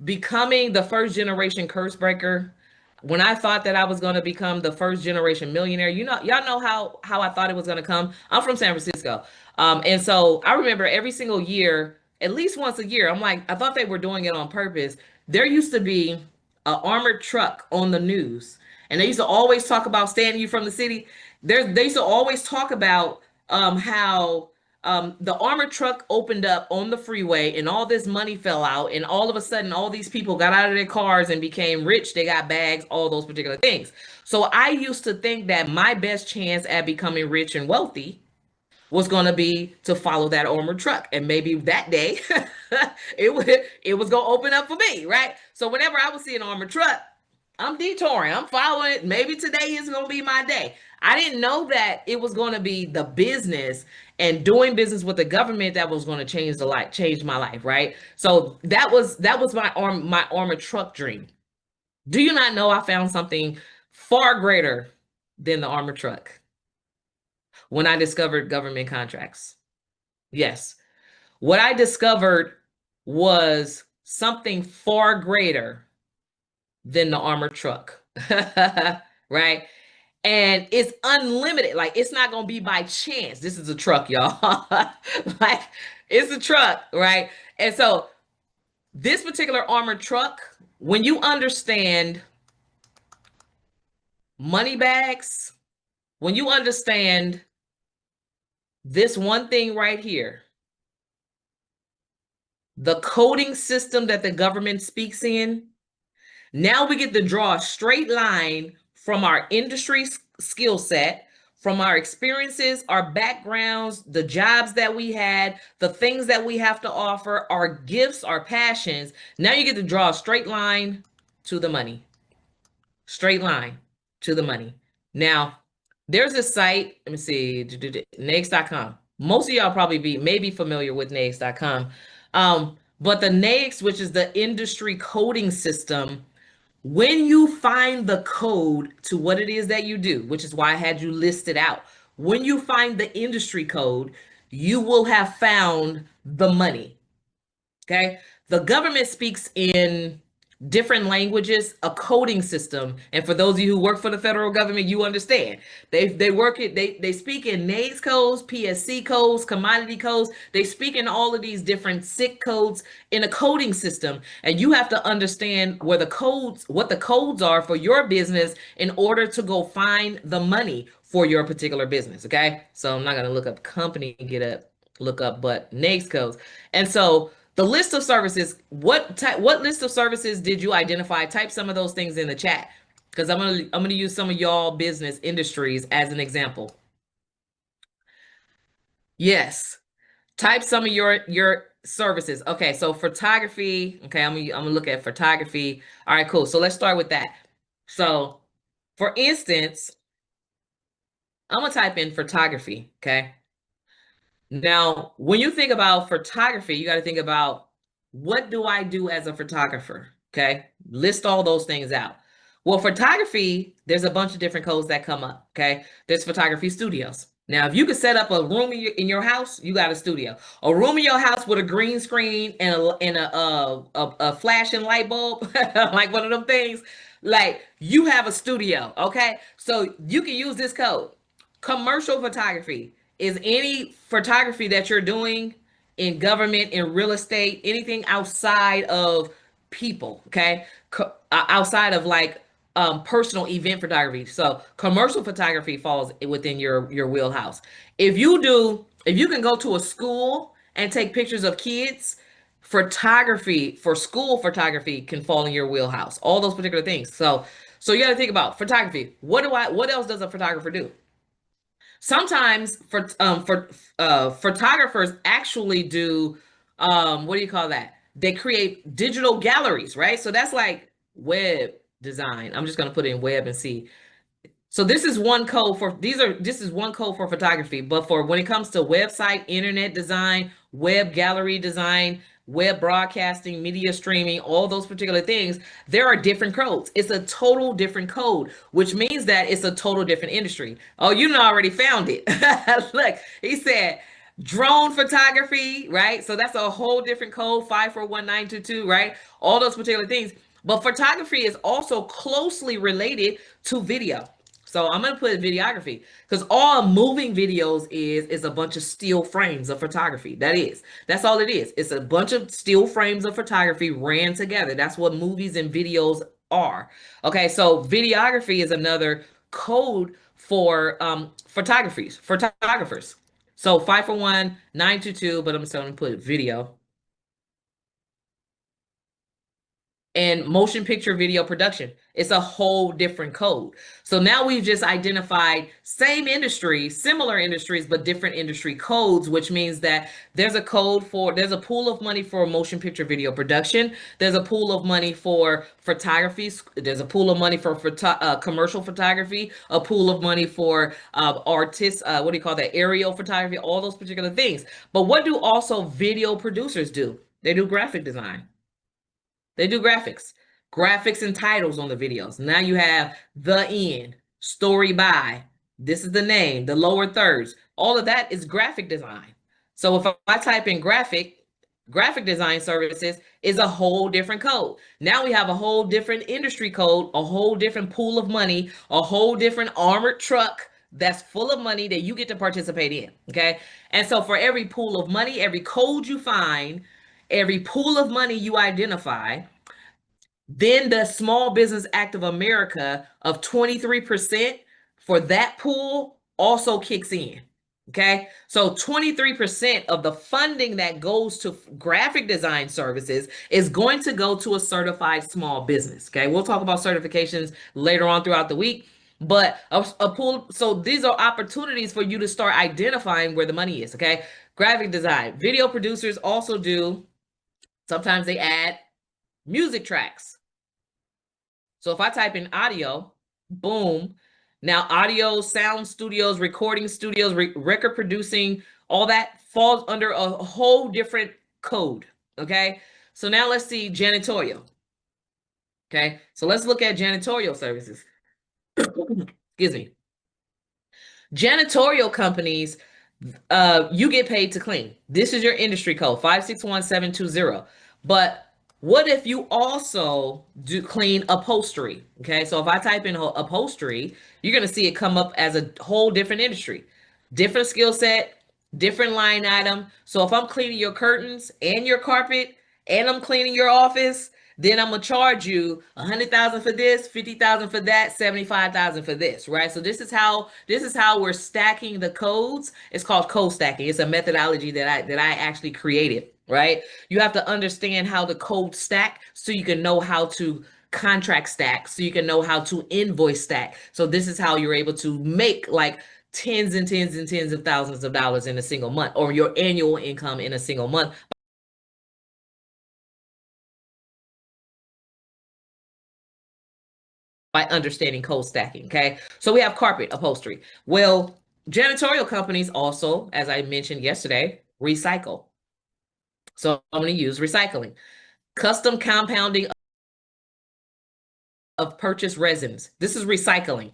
becoming the first generation curse breaker, when I thought that I was going to become the first generation millionaire, y'all know how I thought it was going to come. I'm from San Francisco. And so I remember every single year, at least once a year, I'm like, I thought they were doing it on purpose. There used to be an armored truck on the news, and they used to always talk about standing you from the city. They used to always talk about how the armored truck opened up on the freeway and all this money fell out, and all of a sudden all these people got out of their cars and became rich. They got bags, all those particular things. So I used to think that my best chance at becoming rich and wealthy was going to be to follow that armored truck, and maybe that day it was going to open up for me, right? So whenever I would see an armored truck, I'm detouring, I'm following it. Maybe today is going to be my day. I didn't know that it was going to be the business and doing business with the government that was going to change my life, right? So that was my armored truck dream. Do you not know I found something far greater than the armored truck when I discovered government contracts? Yes. What I discovered was something far greater than the armored truck, right? And it's unlimited. Like, it's not going to be by chance. This is a truck, y'all. Like, it's a truck, right? And so this particular armored truck, when you understand money bags, when you understand this one thing right here, the coding system that the government speaks in, now we get to draw a straight line from our industry skill set, from our experiences, our backgrounds, the jobs that we had, the things that we have to offer, our gifts, our passions. Now you get to draw a straight line to the money. Straight line to the money. Now, there's a site, let me see, NAICS.com. Most of y'all probably may be familiar with NAICS.com. But the NAICS, which is the industry coding system, when you find the code to what it is that you do, which is why I had you listed out, when you find the industry code, you will have found the money. Okay? The government speaks in different languages, a coding system. And for those of you who work for the federal government, you understand. They speak in NAICS codes, PSC codes, commodity codes. They speak in all of these different SIC codes in a coding system. And you have to understand what the codes are for your business in order to go find the money for your particular business. Okay. So I'm not going to look up company and look up, but NAICS codes. And so the list of services, what list of services did you identify? Type some of those things in the chat, because I'm gonna use some of y'all business industries as an example. Yes, type some of your services. Okay, so photography. Okay, I'm gonna look at photography. All right, cool. So let's start with that. So, for instance, I'm gonna type in photography. Okay. Now, when you think about photography, you got to think about, what do I do as a photographer? Okay. List all those things out. Well, photography, there's a bunch of different codes that come up. Okay. There's photography studios. Now, if you could set up a room in your house, you got a studio. A room in your house with a green screen and a flashing light bulb, like one of them things, like, you have a studio. Okay. So you can use this code. Commercial photography is any photography that you're doing in government, in real estate, anything outside of people, okay? Outside of like personal event photography. So commercial photography falls within your wheelhouse. If you can go to a school and take pictures of kids, photography for school photography can fall in your wheelhouse. All those particular things. So you got to think about photography. What else does a photographer do? Sometimes photographers actually do, what do you call that? They create digital galleries, right? So that's like web design. I'm just going to put in web and see. So this is one code for, this is one code for photography, but for when it comes to website, internet design, web gallery design, web broadcasting, media streaming, all those particular things, there are different codes. It's a total different code, which means that it's a total different industry. Oh, you already found it. Look, he said drone photography, right? So that's a whole different code, 541-922, right? All those particular things. But photography is also closely related to video. So I'm going to put videography, because all moving videos is a bunch of still frames of photography. That's all it is. It's a bunch of still frames of photography ran together. That's what movies and videos are. Okay, so videography is another code for photographers. So 541-922, but I'm just going to put video. And motion picture video production. It's a whole different code. So now we've just identified same industry, similar industries, but different industry codes, which means that there's a pool of money for motion picture video production. There's a pool of money for photography. There's a pool of money for commercial photography, a pool of money for artists, what do you call that? Aerial photography, all those particular things. But what do also video producers do? They do graphic design. They do graphics and titles on the videos. Now you have the end, story by, this is the name, the lower thirds. All of that is graphic design. So if I type in graphic design services is a whole different code. Now we have a whole different industry code, a whole different pool of money, a whole different armored truck that's full of money that you get to participate in, okay? And so for every pool of money, every code you find, every pool of money you identify, then the Small Business Act of America of 23% for that pool also kicks in. Okay, so 23% of the funding that goes to graphic design services is going to go to a certified small business. Okay, we'll talk about certifications later on throughout the week, but a pool. So these are opportunities for you to start identifying where the money is. Okay, graphic design, video producers also do. Sometimes they add music tracks. So if I type in audio, boom, now audio, sound studios, recording studios, record producing, all that falls under a whole different code, okay? So now let's see janitorial, okay? So let's look at janitorial services. Excuse me. Janitorial companies, you get paid to clean. This is your industry code, 561720. But what if you also do clean upholstery? Okay, so if I type in upholstery, you're going to see it come up as a whole different industry, different skill set, different line item. So if I'm cleaning your curtains and your carpet and I'm cleaning your office, then I'm gonna charge you $100,000 for this, $50,000 for that, $75,000 for this, right? So this is how we're stacking the codes. It's called code stacking. It's a methodology that I actually created, right? You have to understand how the code stack so you can know how to contract stack, so you can know how to invoice stack. So this is how you're able to make like tens and tens and tens of thousands of dollars in a single month, or your annual income in a single month. By understanding code stacking, okay? So we have carpet upholstery. Well, janitorial companies also, as I mentioned yesterday, recycle. So I'm going to use recycling. Custom compounding of purchased resins. This is recycling.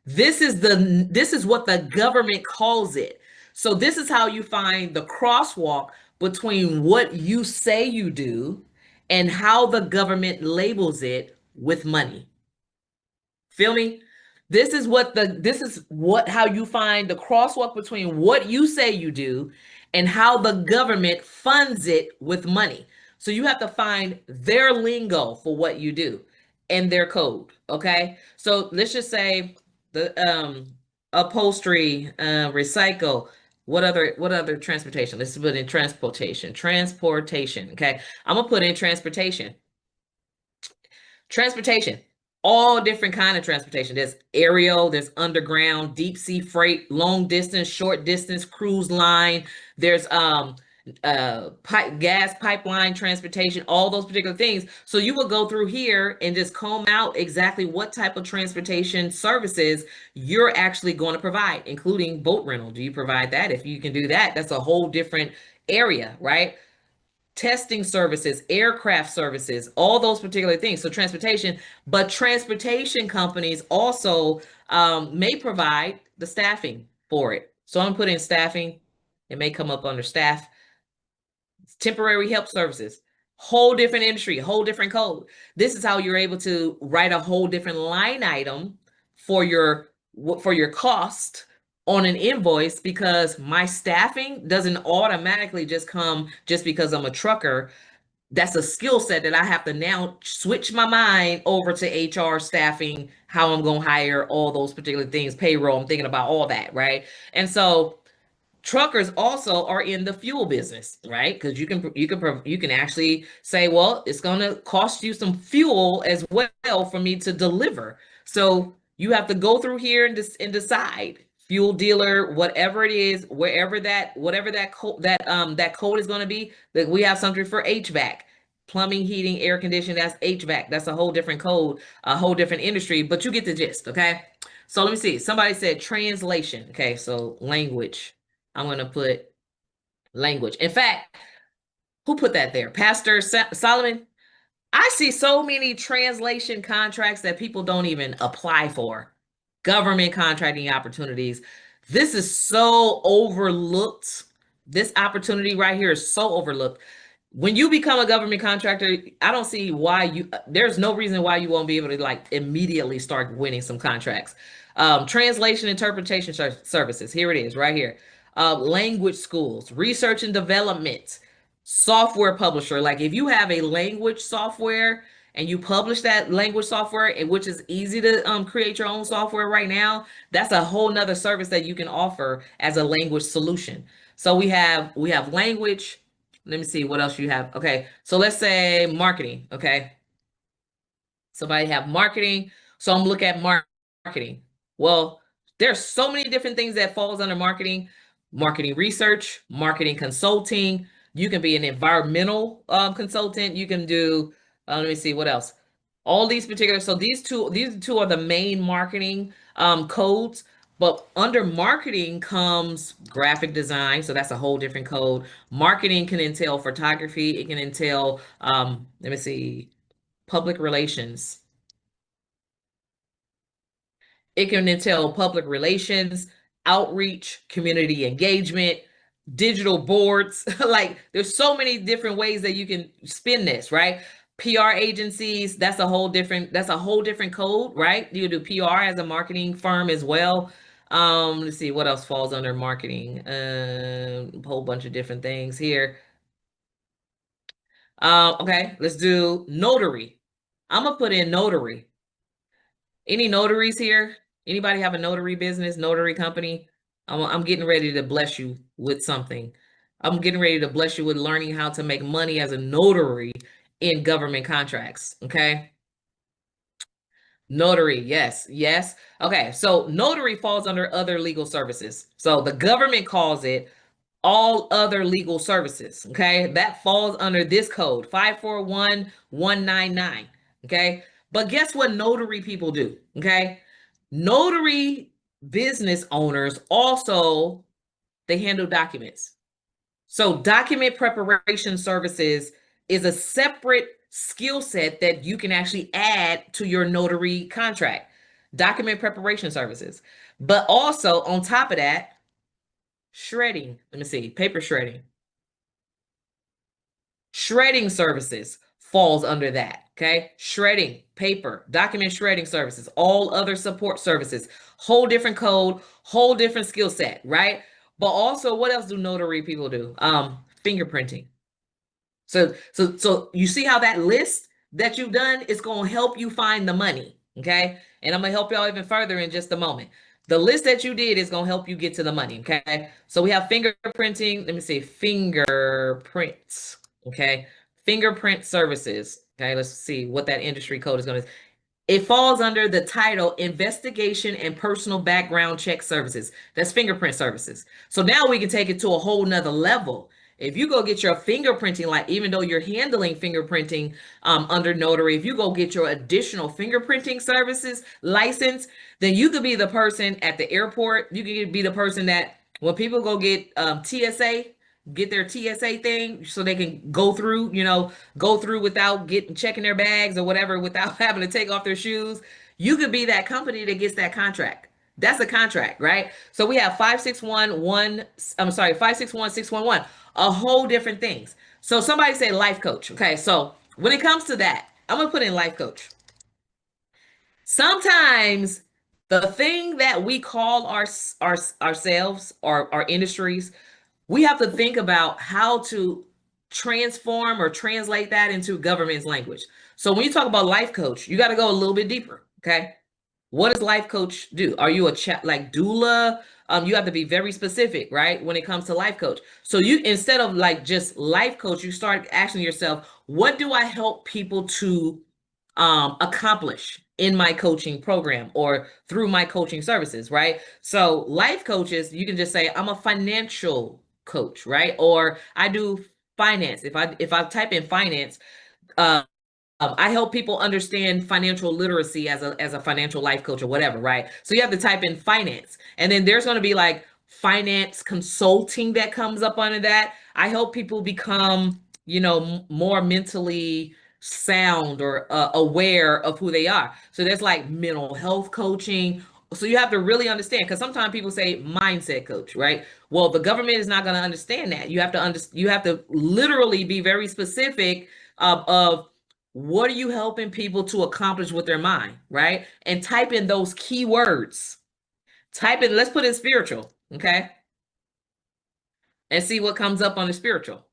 This is what the government calls it. So this is how you find the crosswalk between what you say you do and how the government labels it with money. Feel me? This is how you find the crosswalk between what you say you do and how the government funds it with money. So you have to find their lingo for what you do and their code. Okay. So let's just say the upholstery, recycle. What other transportation? Let's put in transportation. Okay. I'm gonna put in transportation. All different kind of transportation. There's aerial, there's underground, deep sea freight, long distance, short distance, cruise line. There's gas pipeline transportation, all those particular things. So you will go through here and just comb out exactly what type of transportation services you're actually going to provide, including boat rental. Do you provide that? If you can do that, that's a whole different area, right? testing services, aircraft services, all those particular things. So transportation, but transportation companies also may provide the staffing for it. So I'm putting staffing. It may come up under staff. Temporary help services, whole different industry, whole different code. This is how you're able to write a whole different line item for your cost on an invoice, because my staffing doesn't automatically just come just because I'm a trucker. That's a skill set that I have to now switch my mind over to HR, staffing, how I'm going to hire, all those particular things, payroll. I'm thinking about all that, right? And so truckers also are in the fuel business, right? Because you can actually say, well, it's going to cost you some fuel as well for me to deliver. So you have to go through here and decide, fuel dealer, whatever it is, whatever that code is going to be. That we have something for HVAC, plumbing, heating, air conditioning. That's HVAC. That's a whole different code, a whole different industry. But you get the gist, okay? So let me see. Somebody said translation. Okay, so language. I'm going to put language. In fact, who put that there? Pastor Solomon? I see so many translation contracts that people don't even apply for. Government contracting opportunities. This is so overlooked. This opportunity right here is so overlooked. When you become a government contractor, I don't see why there's no reason why you won't be able to like immediately start winning some contracts. Translation interpretation services. Here it is right here. Language schools, research and development, software publisher. Like if you have a language software and you publish that language software, which is easy to create your own software right now, that's a whole nother service that you can offer as a language solution. So we have language. Let me see what else you have. Okay, so let's say marketing. Okay, somebody have marketing. So I'm looking at marketing. Well, there's so many different things that falls under marketing. Marketing research, marketing consulting. You can be an environmental consultant. You can do, let me see what else. All these particular, so these two are the main marketing codes. But under marketing comes graphic design. So that's a whole different code. Marketing can entail photography. It can entail, let me see, public relations. It can entail public relations, outreach, community engagement, digital boards. Like there's so many different ways that you can spin this, right? PR agencies, that's a whole different code, right? You do PR as a marketing firm as well. Let's see what else falls under marketing. A whole bunch of different things here. Okay, let's do notary. I'm gonna put in notary. Any notaries here? Anybody have a notary business, notary company? I'm getting ready to bless you with something. I'm getting ready to bless you with learning how to make money as a notary in government contracts, okay? Notary, yes, yes. Okay, so notary falls under other legal services. So the government calls it all other legal services, okay? That falls under this code, 541199, okay? But guess what notary people do, okay? Notary business owners also, they handle documents. So document preparation services is a separate skill set that you can actually add to your notary contract. Document preparation services. But also on top of that, shredding. Let me see, paper shredding. Shredding services falls under that, okay? Shredding, paper, document shredding services, all other support services, whole different code, whole different skill set, right? But also, what else do notary people do? Fingerprinting. So you see how that list that you've done is going to help you find the money, okay? And I'm going to help y'all even further in just a moment. The list that you did is going to help you get to the money, okay? So we have fingerprinting. Let me see, fingerprints, okay? Fingerprint services, okay? Let's see what that industry code is going to. It falls under the title Investigation and Personal Background Check Services. That's fingerprint services. So now we can take it to a whole nother level. If you go get your fingerprinting, like even though you're handling fingerprinting under notary, if you go get your additional fingerprinting services license, then you could be the person at the airport. You could be the person that when people go get TSA, get their TSA thing so they can go through, go through without checking their bags or whatever, without having to take off their shoes. You could be that company that gets that contract. That's a contract, right? So we have 561-611, a whole different things. So somebody say life coach. Okay, so when it comes to that, I'm gonna put in life coach. Sometimes the thing that we call ourselves or our industries, we have to think about how to transform or translate that into government's language. So when you talk about life coach, you got to go a little bit deeper. Okay. What does life coach do? Are you a like doula? You have to be very specific, right? When it comes to life coach. So you, instead of like just life coach, you start asking yourself, what do I help people to accomplish in my coaching program or through my coaching services, right? So life coaches, you can just say, I'm a financial coach, right? Or I do finance. If I type in finance, I help people understand financial literacy as a financial life coach or whatever, right? So you have to type in finance, and then there's going to be like finance consulting that comes up under that. I help people become, more mentally sound or aware of who they are. So there's like mental health coaching. So you have to really understand, because sometimes people say mindset coach, right? Well, the government is not going to understand that. You have to literally be very specific of what are you helping people to accomplish with their mind, right? And type in those keywords. Type in, let's put in spiritual, okay? And see what comes up on the spiritual.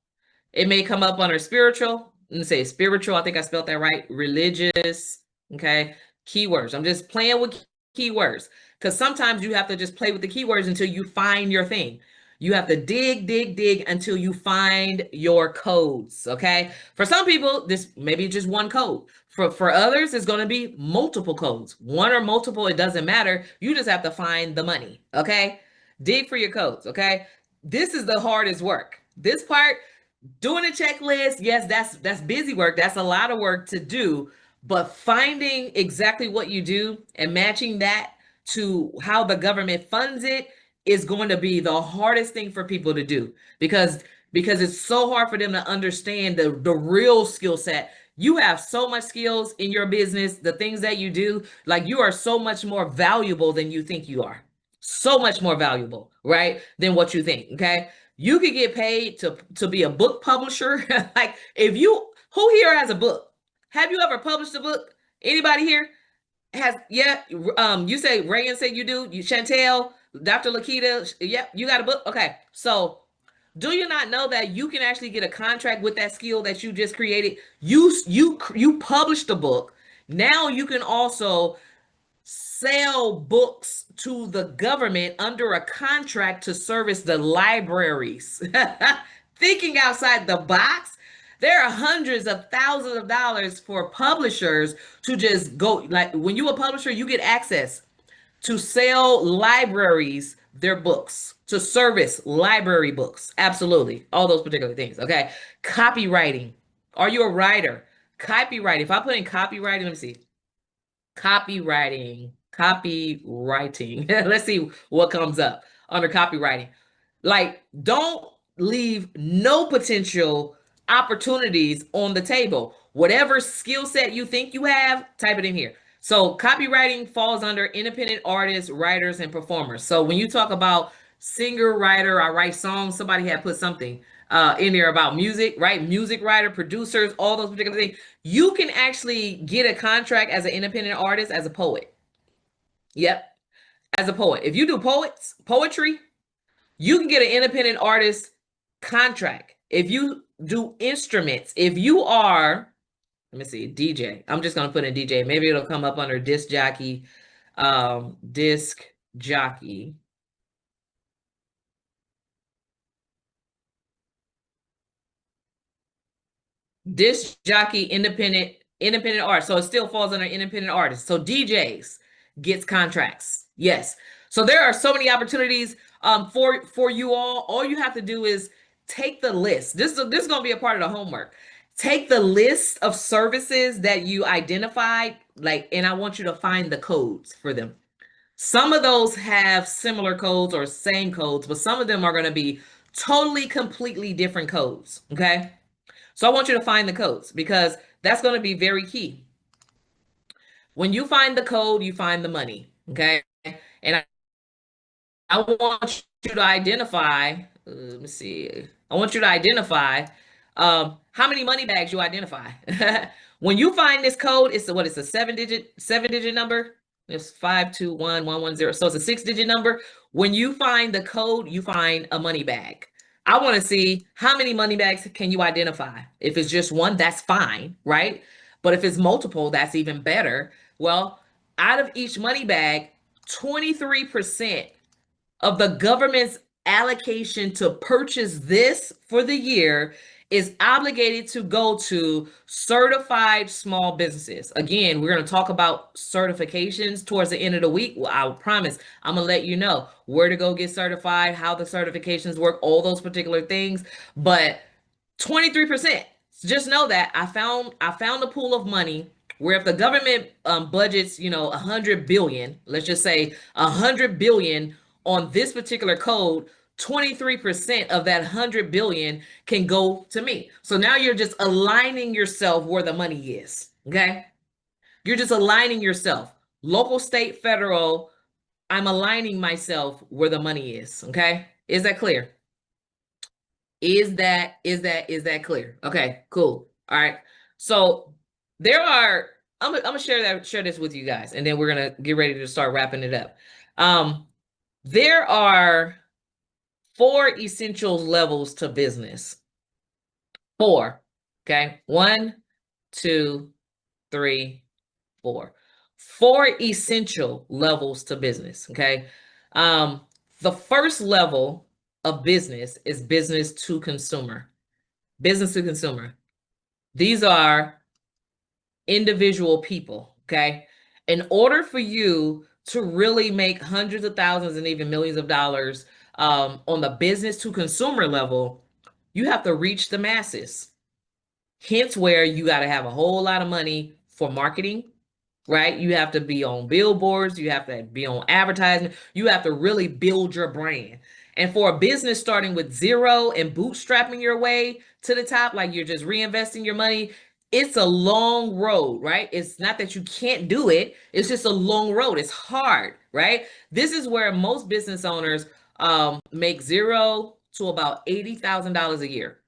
It may come up under spiritual. Let me say spiritual. I think I spelled that right. Religious, okay? Keywords. I'm just playing with keywords, because sometimes you have to just play with the keywords until you find your thing. You have to dig until you find your codes, okay? For some people, this maybe just one code. For others, it's going to be multiple codes. One or multiple, it doesn't matter. You just have to find the money, okay? Dig for your codes, okay? This is the hardest work. This part, doing a checklist, yes, that's busy work. That's a lot of work to do, but finding exactly what you do and matching that to how the government funds it is going to be the hardest thing for people to do, because it's so hard for them to understand the real skill set. You have so much skills in your business, the things that you do, like you are so much more valuable than you think you are. So much more valuable, right? Than what you think, okay? You could get paid to be a book publisher. Like who here has a book? Have you ever published a book? Anybody here has? Yeah. You say Reagan said you do. You Chantel, Dr. Lakita. Yep. You got a book. Okay. So do you not know that you can actually get a contract with that skill that you just created? You published a book. Now you can also sell books to the government under a contract to service the libraries. Thinking outside the box, there are hundreds of thousands of dollars for publishers to just go. Like when you're a publisher, you get access to sell libraries their books, to service library books. Absolutely. All those particular things. Okay. Copywriting. Are you a writer? Copywriting. If I put in copywriting, let me see. Copywriting. Let's see what comes up under copywriting. Like, don't leave no potential opportunities on the table. Whatever skill set you think you have, type it in here. So copywriting falls under independent artists, writers, and performers. So when you talk about singer, writer, I write songs, somebody had put something in there about music, right? Music writer, producers, all those particular things. You can actually get a contract as an independent artist, as a poet. Yep. As a poet. If you do poetry, you can get an independent artist contract. If you do instruments, if you are, let me see, DJ. I'm just going to put in DJ. Maybe it'll come up under disc jockey. Disc jockey. Disc jockey, independent art. So it still falls under independent artists. So DJs gets contracts. Yes. So there are so many opportunities for you all. All you have to do is take the list. This is going to be a part of the homework. Take the list of services that you identified, and I want you to find the codes for them. Some of those have similar codes or same codes, but some of them are going to be Totally, completely different codes, okay? So I want you to find the codes because that's going to be very key. When you find the code, you find the money, okay? And I want you to identify, let me see. I want you to identify how many money bags you identify. When you find this code, it's a seven digit number. It's 521110. So it's a 6-digit number. When you find the code, you find a money bag. I want to see how many money bags can you identify. If it's just one, that's fine, right? But if it's multiple, that's even better. Well, out of each money bag, 23% of the government's allocation to purchase this for the year is obligated to go to certified small businesses. Again, we're going to talk about certifications towards the end of the week. Well, I promise I'm going to let you know where to go get certified, how the certifications work, all those particular things. But 23%. Just know that I found a pool of money where if the government budgets, 100 billion, let's just say 100 billion on this particular code, 23% of that 100 billion can go to me. So now you're just aligning yourself where the money is, okay? You're just aligning yourself. Local, state, federal, I'm aligning myself where the money is, okay? Is that clear? Is that clear? Okay, cool. All right. So there are, I'm gonna share this with you guys, and then we're gonna get ready to start wrapping it up. There are 4 essential levels to business. 4. Okay. 1, 2, 3, 4. 4 essential levels to business. Okay. The first level of business is business to consumer. Business to consumer. These are individual people, okay? In order for you to really make hundreds of thousands and even millions of dollars on the business to consumer level, you have to reach the masses. Hence where you got to have a whole lot of money for marketing, right? You have to be on billboards. You have to be on advertising. You have to really build your brand. And for a business starting with zero and bootstrapping your way to the top, like you're just reinvesting your money, it's a long road, right? It's not that you can't do it. It's just a long road. It's hard, right? This is where most business owners make $0 to about $80,000 a year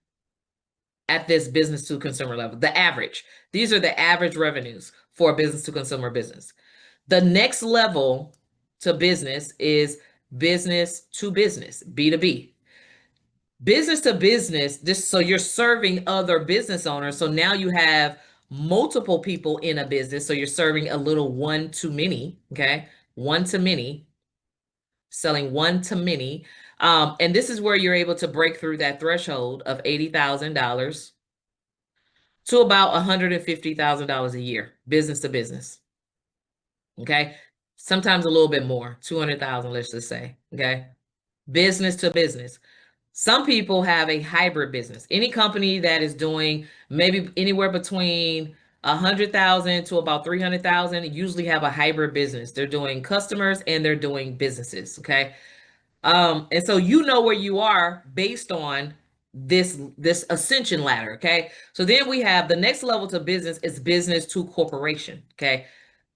at this business to consumer level. The average. These are the average revenues for a business to consumer business. The next level to business is business to business, B2B. Business to business, this, so you're serving other business owners. So now you have multiple people in a business. So you're serving a little one to many, okay? One to many, selling one to many. And this is where you're able to break through that threshold of $80,000 to about $150,000 a year, business to business. Okay. Sometimes a little bit more, 200,000, let's just say. Okay. Business to business. Some people have a hybrid business. Any company that is doing maybe anywhere between 100,000 to about 300,000 usually have a hybrid business. They're doing customers and they're doing businesses. Okay. And so you know where you are based on this ascension ladder. Okay. So then we have the next level to business is business to corporation. Okay.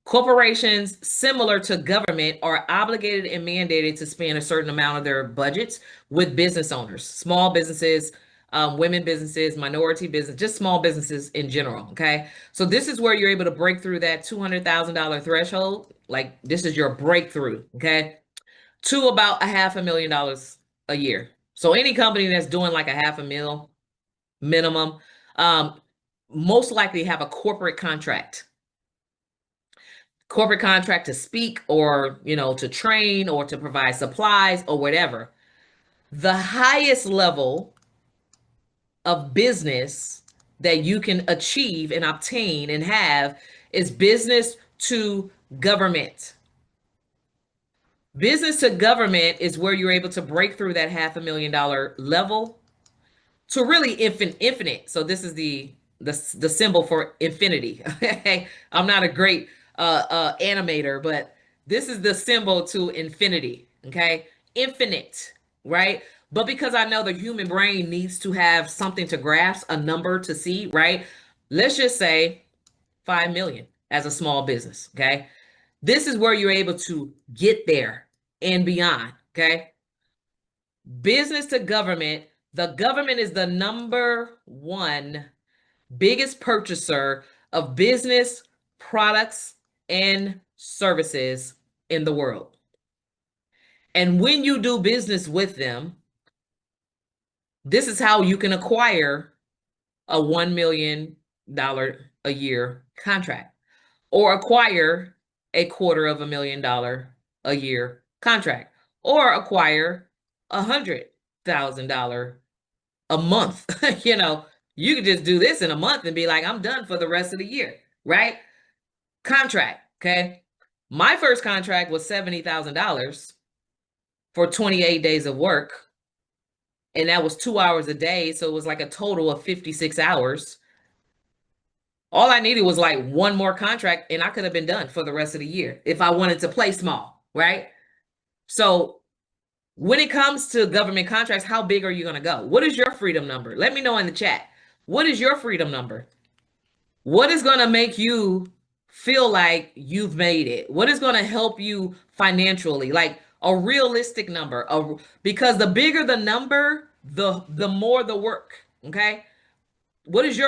Corporations, similar to government, are obligated and mandated to spend a certain amount of their budgets with business owners, small businesses, women businesses, minority business, just small businesses in general. Okay. So this is where you're able to break through that $200,000 threshold. Like this is your breakthrough. Okay. To about $500,000 a year. So any company that's doing like $500,000 minimum, most likely have a corporate contract to speak or, to train or to provide supplies or whatever. The highest level of business that you can achieve and obtain and have is business to government. Business to government is where you're able to break through that $500,000 level to really infinite. So this is the symbol for infinity. Okay, I'm not a great animator, but this is the symbol to infinity. Okay, infinite, right? But because I know the human brain needs to have something to grasp, a number to see, right? Let's just say 5 million as a small business, okay? This is where you're able to get there and beyond, okay? Business to government, the government is the #1 biggest purchaser of business products and services in the world. And when you do business with them, this is how you can acquire a $1 million a year contract or acquire a $250,000 a year contract or acquire $100,000 a month. You know, you could just do this in a month and be like, I'm done for the rest of the year, right? Contract, okay? My first contract was $70,000 for 28 days of work. And that was 2 hours a day. So it was like a total of 56 hours. All I needed was like one more contract and I could have been done for the rest of the year if I wanted to play small, right? So when it comes to government contracts, how big are you going to go? What is your freedom number? Let me know in the chat. What is your freedom number? What is going to make you feel like you've made it? What is going to help you financially? Like a realistic number, because the bigger the number, the more the work, okay? What is your